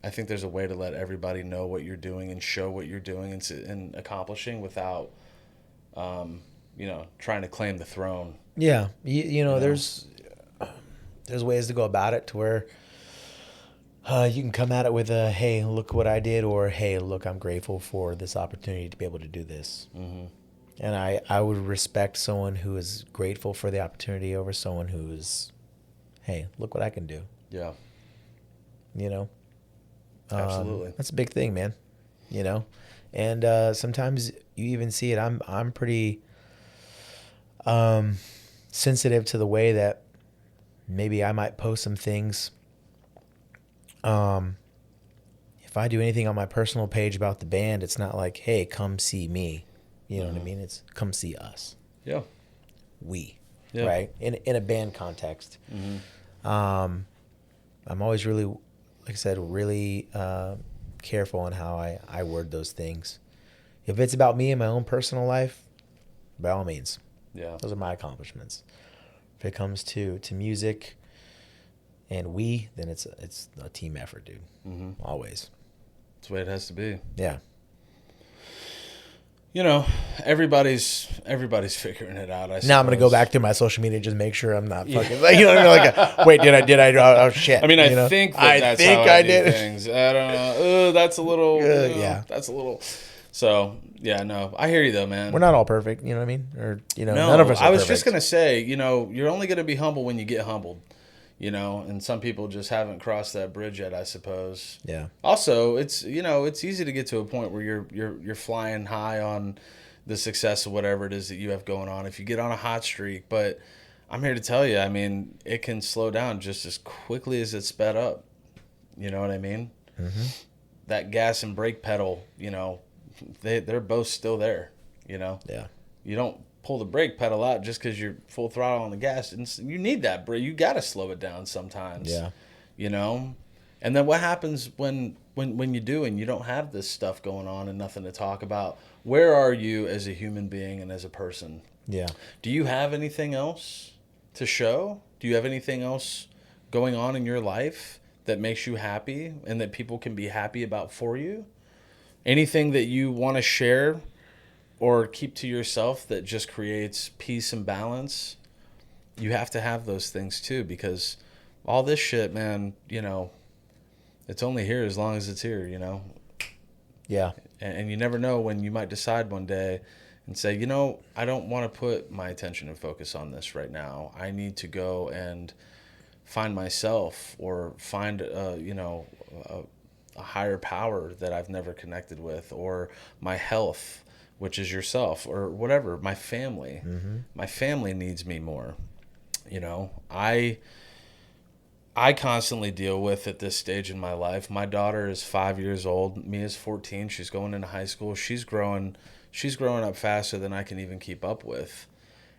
I think there's a way to let everybody know what you're doing and show what you're doing and accomplishing without, you know, trying to claim the throne. Yeah. You know, there's ways to go about it to where you can come at it with a, hey, look what I did, or hey, look, I'm grateful for this opportunity to be able to do this. Mm-hmm. And I would respect someone who is grateful for the opportunity over someone who is, hey, look what I can do. Yeah. You know? Absolutely. That's a big thing, man. You know? And sometimes you even see it. I'm pretty sensitive to the way that maybe I might post some things. If I do anything on my personal page about the band, it's not like, hey, come see me. You know what I mean? It's come see us. Yeah. We. Yeah. Right? In a band context. Mm-hmm. I'm always really, like I said, really careful on how I word those things. If it's about me and my own personal life, by all means. Yeah. Those are my accomplishments. If it comes to music and we, then it's a team effort, dude. Mm-hmm. Always. That's the way it has to be. Yeah. You know, everybody's figuring it out. I suppose. Now I'm gonna go back to my social media, just make sure I'm not fucking like, you know, like wait, did I oh shit. I mean, you know? I think that's how I do things. I don't know. That's a little. Yeah. That's a little. So yeah, no, I hear you though, man. We're not all perfect, you know what I mean? Or you know, no, none of us are I was perfect. just gonna say, you know, you're only gonna be humble when you get humbled. You know, and some people just haven't crossed that bridge yet, I suppose. Yeah. Also, it's, you know, it's easy to get to a point where you're flying high on the success of whatever it is that you have going on. If you get on a hot streak, but I'm here to tell you, I mean, it can slow down just as quickly as it sped up. You know what I mean? Mm-hmm. That gas and brake pedal, you know, they're both still there. You know. Yeah. You don't pull the brake pedal out just because you're full throttle on the gas. And you need that brake. You got to slow it down sometimes. Yeah. You know? And then what happens when you do and you don't have this stuff going on and nothing to talk about? Where are you as a human being and as a person? Yeah. Do you have anything else to show? Do you have anything else going on in your life that makes you happy and that people can be happy about for you? Anything that you want to share or keep to yourself that just creates peace and balance? You have to have those things too, because all this shit, man, you know, it's only here as long as it's here, you know? Yeah. And you never know when you might decide one day and say, you know, I don't want to put my attention and focus on this right now. I need to go and find myself or find, you know, a higher power that I've never connected with, or my health, which is yourself, or whatever, my family. Mm-hmm. My family needs me more. You know, I constantly deal with at this stage in my life. My daughter is 5 years old. Mia's 14. She's going into high school. She's growing up faster than I can even keep up with.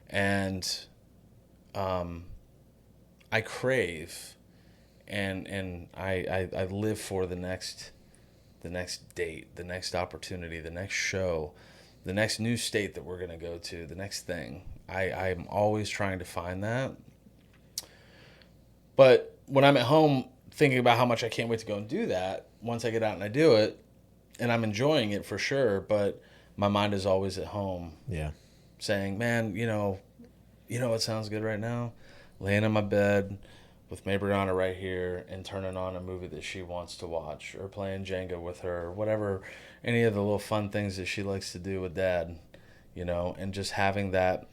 And I crave and I live for the next date, the next opportunity, the next show, the next new state that we're going to go to, the next thing. I'm always trying to find that. But when I'm at home thinking about how much I can't wait to go and do that, once I get out and I do it, and I'm enjoying it for sure, but my mind is always at home. Yeah. Saying, man, you know what sounds good right now? Laying in my bed with Mabriana right here and turning on a movie that she wants to watch, or playing Jenga with her, or whatever, any of the little fun things that she likes to do with Dad, you know, and just having that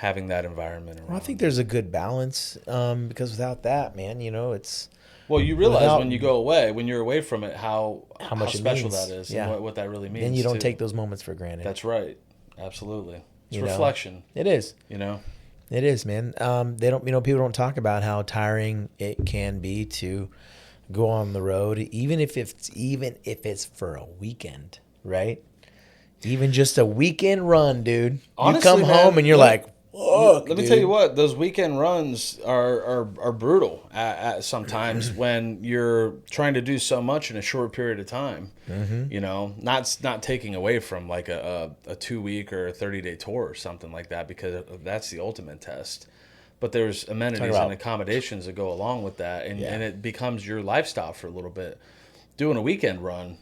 environment around. Well, I think there's a good balance because without that, man, you know, it's... Well, you realize when you go away, when you're away from it, how much special means. that is, Yeah. and what that really means. Then you don't too. take those moments for granted. That's right. Absolutely. It's You know? reflection. It is. You know? It is, man. They don't, you know, people don't talk about how tiring it can be to go on the road, even if it's for a weekend, right? Even just a weekend run, dude. Honestly, you come man, home and you're like, fuck, let me dude. tell you what, those weekend runs are brutal at sometimes when you're trying to do so much in a short period of time. You know, not taking away from like a 2 week or a 30-day tour or something like that, because that's the ultimate test. But there's amenities and accommodations that go along with that, and it becomes your lifestyle for a little bit. Doing a weekend run,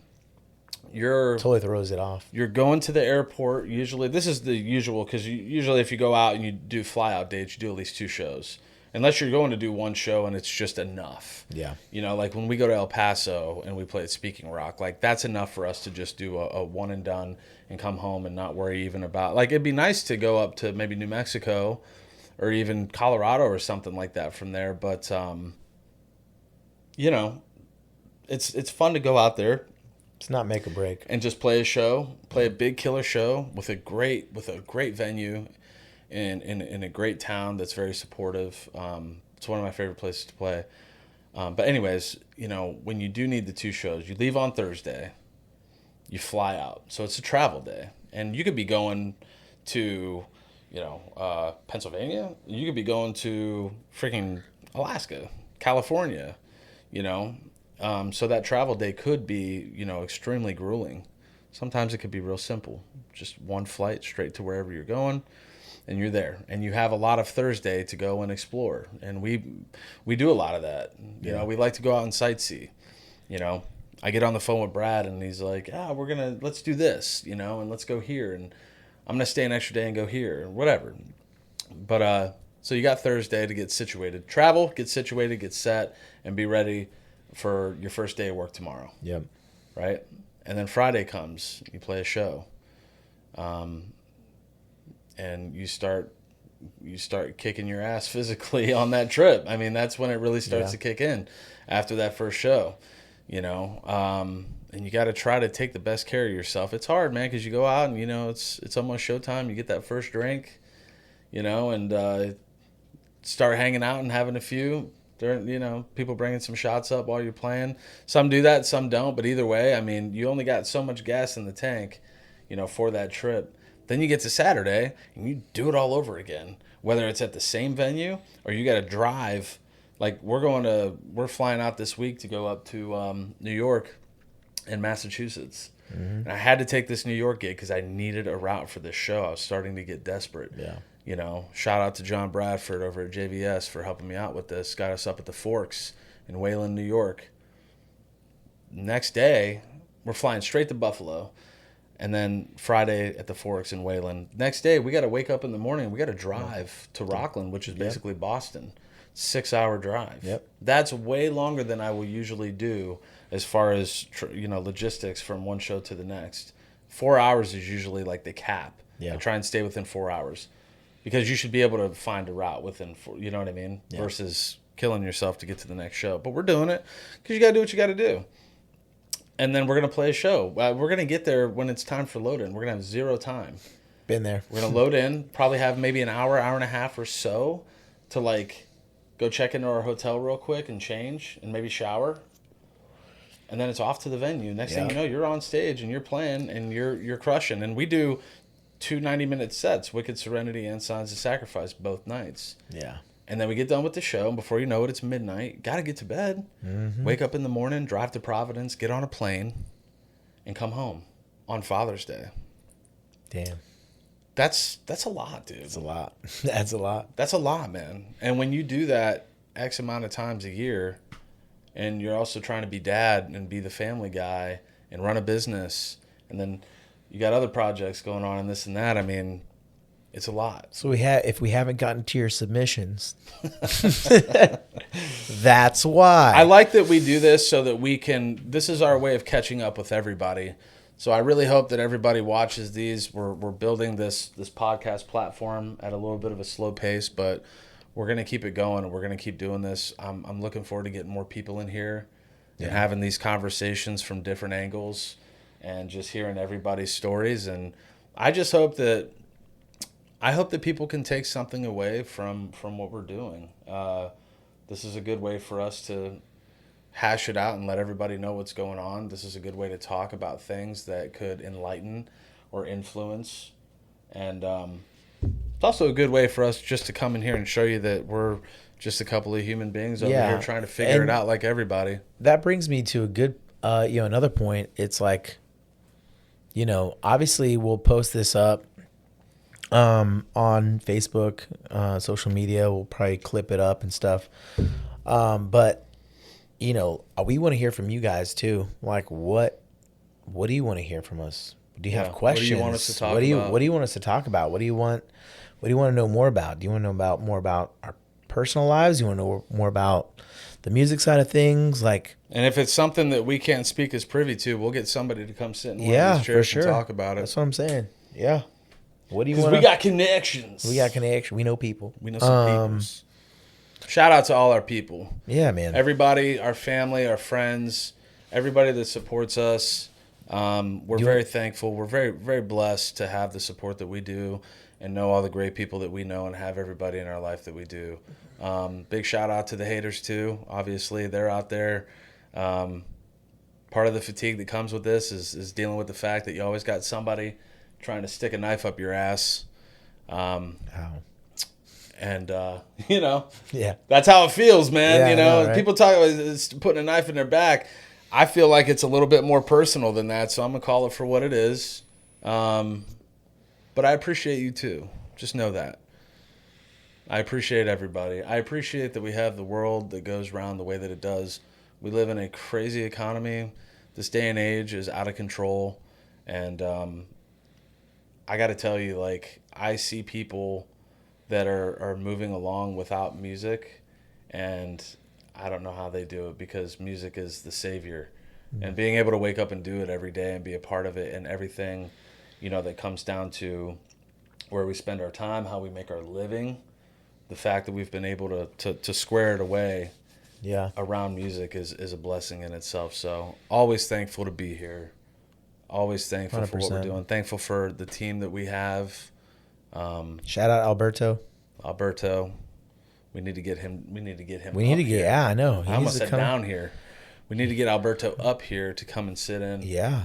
you're Totally throws it off. you're going to the airport. Usually, this is the usual, because usually if you go out and you do fly out dates, you do at least 2 shows. Unless you're going to do 1 show and it's just enough. Yeah. You know, like when we go to El Paso and we play at Speaking Rock, like that's enough for us to just do a one and done and come home and not worry even about, like, it'd be nice to go up to maybe New Mexico or even Colorado or something like that from there. But, you know, it's fun to go out there. It's not make or break. And just play a show, play a big killer show with a great venue in a great town that's very supportive. It's one of my favorite places to play. But anyways, you know, when you do need the 2 shows, you leave on Thursday, you fly out. So it's a travel day. And you could be going to, you know, Pennsylvania. You could be going to freaking Alaska, California, you know. So that travel day could be, you know, extremely grueling. Sometimes it could be real simple. Just one flight straight to wherever you're going, and you're there. And you have a lot of Thursday to go and explore. And we do a lot of that. You know, we like to go out and sightsee. You know, I get on the phone with Brad, and he's like, let's do this, you know, and let's go here. And I'm going to stay an extra day and go here, or whatever. But, so you got Thursday to get situated. Travel, get situated, get set, and be ready for your first day of work tomorrow. Yep. Right? And then Friday comes, you play a show. And you start kicking your ass physically on that trip. I mean, that's when it really starts to kick in after that first show, you know. And you got to try to take the best care of yourself. It's hard, man, because you go out and, you know, it's almost showtime. You get that first drink, you know, and start hanging out and having a few. You know, people bringing some shots up while you're playing. Some do that, some don't. But either way, I mean, you only got so much gas in the tank, you know, for that trip. Then you get to Saturday and you do it all over again, whether it's at the same venue or you got to drive. Like we're flying out this week to go up to New York and Massachusetts. And I had to take this New York gig because I needed a route for this show. I was starting to get desperate. Yeah. You know, shout out to John Bradford over at JVS for helping me out with this. Got us up at the Forks in Wayland, New York. Next day, we're flying straight to Buffalo. And then Friday at the Forks in Wayland. Next day, we got to wake up in the morning. We got to drive to Rockland, which is basically Boston. 6-hour drive. Yep. That's way longer than I will usually do as far as, you know, logistics from one show to the next. 4 hours is usually like the cap. Yeah. I try and stay within 4 hours. Because you should be able to find a route within, you know what I mean? Yeah. Versus killing yourself to get to the next show. But we're doing it because you got to do what you got to do. And then we're going to play a show. We're going to get there when it's time for load-in. We're going to have 0 time. Been there. We're going to load in, probably have maybe an hour and a half or so to, like, go check into our hotel real quick and change and maybe shower. And then it's off to the venue. Next thing you know, you're on stage and you're playing and you're crushing. And we do 2 90-minute sets, Wicked Serenity and Signs of Sacrifice, both nights. Yeah. And then we get done with the show, and before you know it, it's midnight. Got to get to bed. Wake up in the morning, drive to Providence, get on a plane, and come home on Father's Day. Damn. That's a lot, dude. That's a lot. That's a lot. That's a lot, man. And when you do that X amount of times a year, and you're also trying to be dad and be the family guy and run a business, and then you got other projects going on and this and that. I mean, it's a lot. So if we haven't gotten to your submissions, that's why. I like that we do this so that this is our way of catching up with everybody. So I really hope that everybody watches these. We're building this podcast platform at a little bit of a slow pace, but we're going to keep it going and we're going to keep doing this. I'm looking forward to getting more people in here and having these conversations from different angles. And just hearing everybody's stories, and I just hope that people can take something away from what we're doing. This is a good way for us to hash it out and let everybody know what's going on. This is a good way to talk about things that could enlighten or influence. And it's also a good way for us just to come in here and show you that we're just a couple of human beings over here trying to figure it out like everybody. That brings me to a good, another point. It's like, obviously we'll post this up on Facebook, social media. We'll probably clip it up and stuff. But we want to hear from you guys too. Like, what do you want to hear from us? Do you have questions? What do you want us to talk about? What do you want us to talk about? What do you want to know more about? Do you want to know more about our personal lives? Do you want to know more about the music side of things? Like, and if it's something that we can't speak as privy to, we'll get somebody to come sit in one of these chairs and talk about it. That's what I'm saying. Yeah. What do you want? We got connections. We know people. We know some people. Shout out to all our people. Yeah, man. Everybody, our family, our friends, everybody that supports us. We're very thankful. We're very, very blessed to have the support that we do and know all the great people that we know and have everybody in our life that we do. Big shout out to the haters too. Obviously, they're out there. Part of the fatigue that comes with this is dealing with the fact that you always got somebody trying to stick a knife up your ass. And, yeah, that's how it feels, man. Yeah, right? People talk about putting a knife in their back. I feel like it's a little bit more personal than that, so I'm going to call it for what it is. But I appreciate you too. Just know that. I appreciate everybody. I appreciate that we have the world that goes round the way that it does. We live in a crazy economy. This day and age is out of control. And I got to tell you, like, I see people that are moving along without music, and I don't know how they do it, because music is the savior. And being able to wake up and do it every day and be a part of it, and everything, that comes down to where we spend our time, how we make our living, the fact that we've been able to square it away around music is a blessing in itself. So always thankful to be here. Always thankful 100%. For what we're doing. Thankful for the team that we have. Shout out Alberto. We need to get him. I know. I almost said down here. We need to get Alberto up here to come and sit in. Yeah.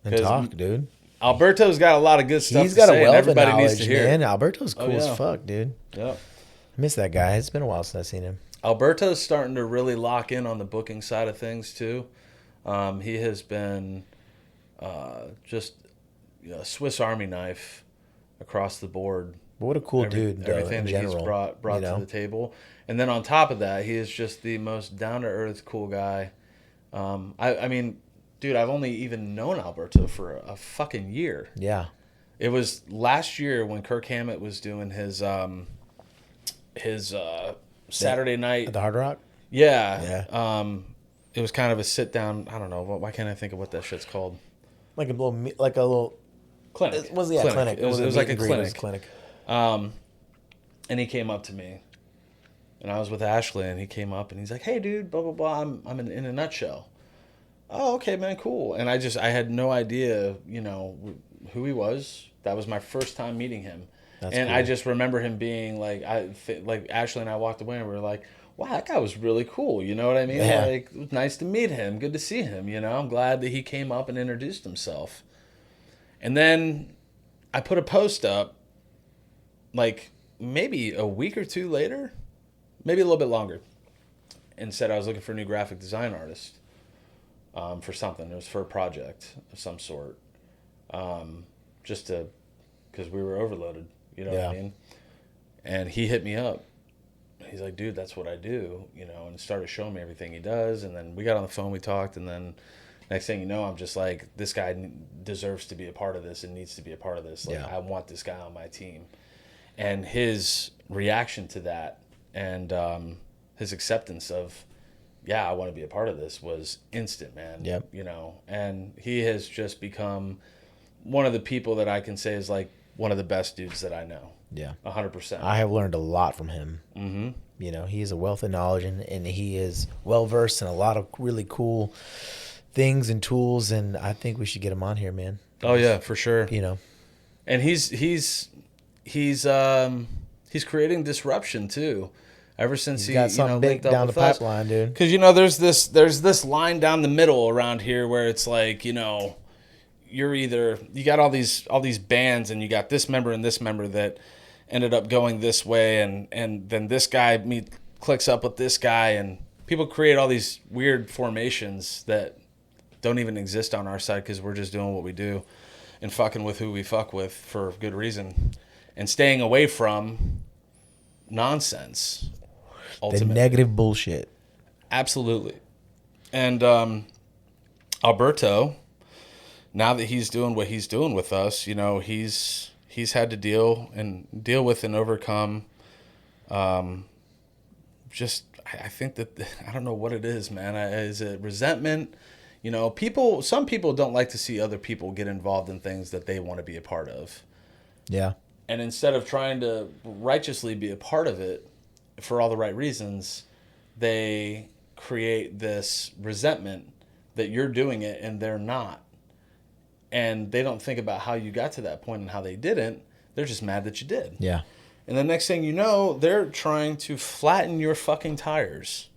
And talk, dude. Alberto's got a lot of good stuff He's got to say, a wealth and everybody of knowledge, needs to hear. Man. Alberto's cool as fuck, dude. Yeah. I miss that guy. It's been a while since I've seen him. Alberto's starting to really lock in on the booking side of things too. He has been just a Swiss Army knife across the board. But what a cool dude, though, everything in that general, he's brought to the table. And then on top of that, he is just the most down-to-earth, cool guy. I mean, dude, I've only even known Alberto for a fucking year. Yeah. It was last year when Kirk Hammett was doing his Saturday night at the Hard Rock. Yeah. It was kind of a sit down. I don't know. Why can't I think of what that shit's called? Like a little clinic. It was a clinic. It was like a clinic. It was a clinic. And he came up to me, and I was with Ashley, and he came up and he's like, "Hey, dude, blah blah blah. I'm in a nutshell." Oh, okay, man, cool. And I had no idea, who he was. That was my first time meeting him. That's cool. I just remember him being like, Ashley and I walked away and we were like, wow, that guy was really cool. You know what I mean? Yeah. Like, it was nice to meet him. Good to see him. I'm glad that he came up and introduced himself. And then I put a post up, like maybe a week or two later, maybe a little bit longer, and said I was looking for a new graphic design artist for something. It was for a project of some sort, just because we were overloaded. You know what I mean? And he hit me up. He's like, dude, that's what I do, and started showing me everything he does. And then we got on the phone, we talked, and then next thing you know, I'm just like, this guy deserves to be a part of this and needs to be a part of this. Like, I want this guy on my team. And his reaction to that and his acceptance of, I want to be a part of this was instant, man. Yep. And he has just become one of the people that I can say is like one of the best dudes that I know. Yeah. 100%. I have learned a lot from him. Mm-hmm. He is a wealth of knowledge, and he is well-versed in a lot of really cool things and tools, and I think we should get him on here, man. Oh, yeah, for sure. And he's creating disruption, too. Ever since He's he got something big linked up down the with us. pipeline, dude. Because there's this line down the middle around here where it's like, you got all these bands, and you got this member and this member that ended up going this way, and then this guy clicks up with this guy, and people create all these weird formations that don't even exist on our side because we're just doing what we do and fucking with who we fuck with for good reason and staying away from nonsense. Ultimately. The negative bullshit. Absolutely. And Alberto, now that he's doing what he's doing with us, he's had to deal with and overcome I think that I don't know what it is, man. Is it resentment? Some people don't like to see other people get involved in things that they want to be a part of. Yeah. And instead of trying to righteously be a part of it for all the right reasons, they create this resentment that you're doing it and they're not. And they don't think about how you got to that point and how they didn't. They're just mad that you did. Yeah. And the next thing you know, they're trying to flatten your fucking tires.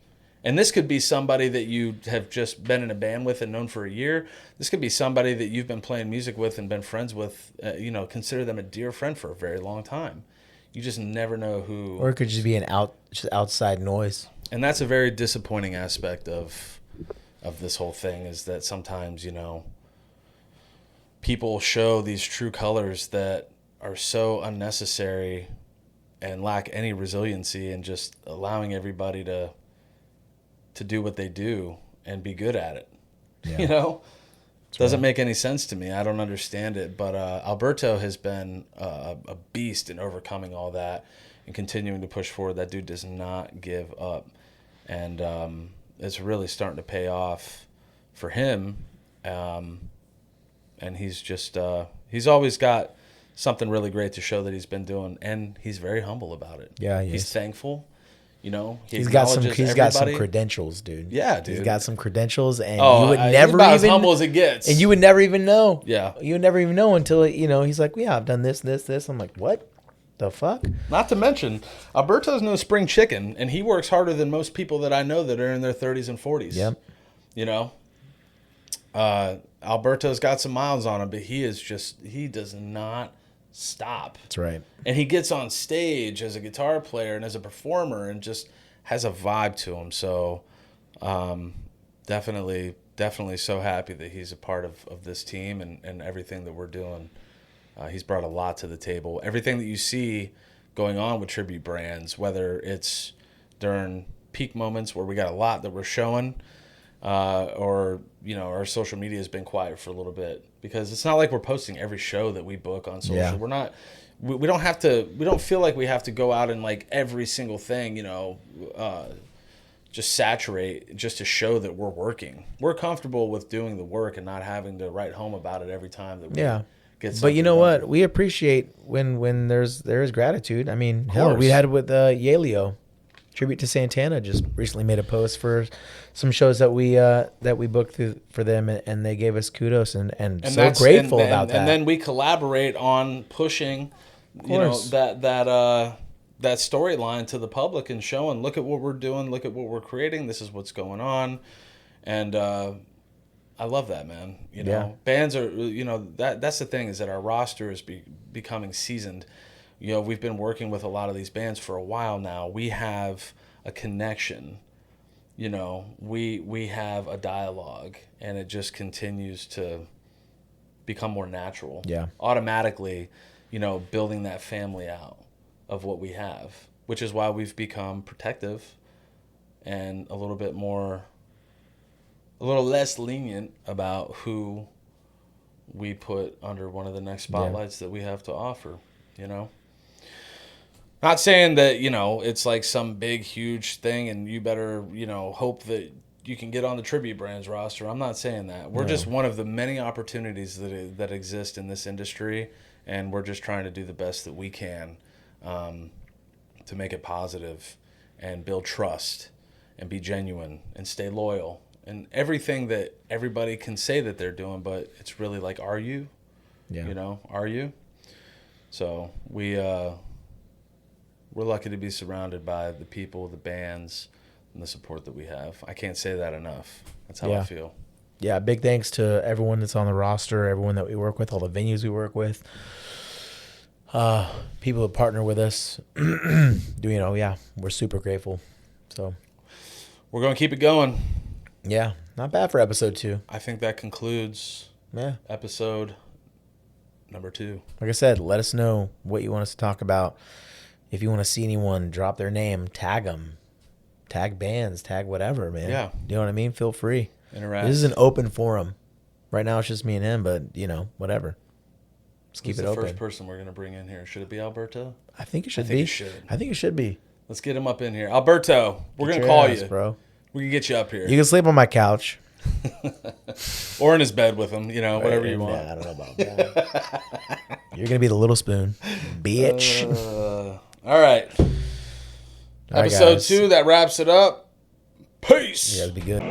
And this could be somebody that you have just been in a band with and known for a year. This could be somebody that you've been playing music with and been friends with, consider them a dear friend for a very long time. You just never know who. Or it could just be just outside noise. And that's a very disappointing aspect of this whole thing, is that sometimes, people show these true colors that are so unnecessary and lack any resiliency, and just allowing everybody to do what they do and be good at it. Yeah. Doesn't make any sense to me. I don't understand it. But Alberto has been a beast in overcoming all that and continuing to push forward. That dude does not give up. And it's really starting to pay off for him. And he's just, he's always got something really great to show that he's been doing. And he's very humble about it. Yeah, he's thankful. He's got some credentials, dude. Yeah, dude. He's got some credentials, and you would never about even as humble as it gets. And you would never even know. Yeah, you would never even know until he's like, "Yeah, I've done this, this, this." I'm like, "What the fuck?" Not to mention, Alberto's no spring chicken, and he works harder than most people that I know that are in their 30s and 40s. Yep. Alberto's got some miles on him, but he does not stop. That's right. And he gets on stage as a guitar player and as a performer and just has a vibe to him. So definitely so happy that he's a part of this team and everything that we're doing. He's brought a lot to the table. Everything that you see going on with tribute brands, whether it's during peak moments where we got a lot that we're showing, or our social media has been quiet for a little bit, because it's not like we're posting every show that we book on social. Yeah. We're not. We don't have to. We don't feel like we have to go out and like every single thing, just saturate just to show that we're working. We're comfortable with doing the work and not having to write home about it every time that we get something. But you know done. what? We appreciate when there is gratitude. I mean, hell, we had it with Yaleo. Tribute to Santana just recently made a post for some shows that we booked for them, and they gave us kudos and so grateful about that. And then we collaborate on pushing, that storyline to the public and showing, look at what we're doing, look at what we're creating, this is what's going on, and I love that, man. Bands are that's the thing, is that our roster is becoming seasoned. We've been working with a lot of these bands for a while now. We have a connection. We have a dialogue, and it just continues to become more natural. Yeah. Automatically, building that family out of what we have, which is why we've become protective and a little less lenient about who we put under one of the next spotlights that we have to offer, Not saying that, it's like some big, huge thing and you better, hope that you can get on the tribute brands roster. I'm not saying that. We're just one of the many opportunities that exist in this industry, and we're just trying to do the best that we can to make it positive and build trust and be genuine and stay loyal and everything that everybody can say that they're doing, but it's really like, are you? Yeah. Are you? So we we're lucky to be surrounded by the people, the bands, and the support that we have. I can't say that enough. That's how I feel. Yeah, big thanks to everyone that's on the roster, everyone that we work with, all the venues we work with, people that partner with us. We're super grateful. So we're going to keep it going. Yeah, not bad for episode 2. I think that concludes episode number 2. Like I said, let us know what you want us to talk about. If you want to see anyone, drop their name, tag them, tag bands, tag whatever, man. Yeah. You know what I mean? Feel free. Interact. This is an open forum. Right now it's just me and him, but, whatever. Let's keep it open. Who's the first person we're going to bring in here? Should it be Alberto? I think it should be. I think it should be. Let's get him up in here. Alberto, we're going to call you. Bro. We can get you up here. You can sleep on my couch. Or in his bed with him, whatever you want. I don't know about that. You're going to be the little spoon, bitch. All right. All right, Episode guys. 2, that wraps it up. Peace. Yeah, it'd be good.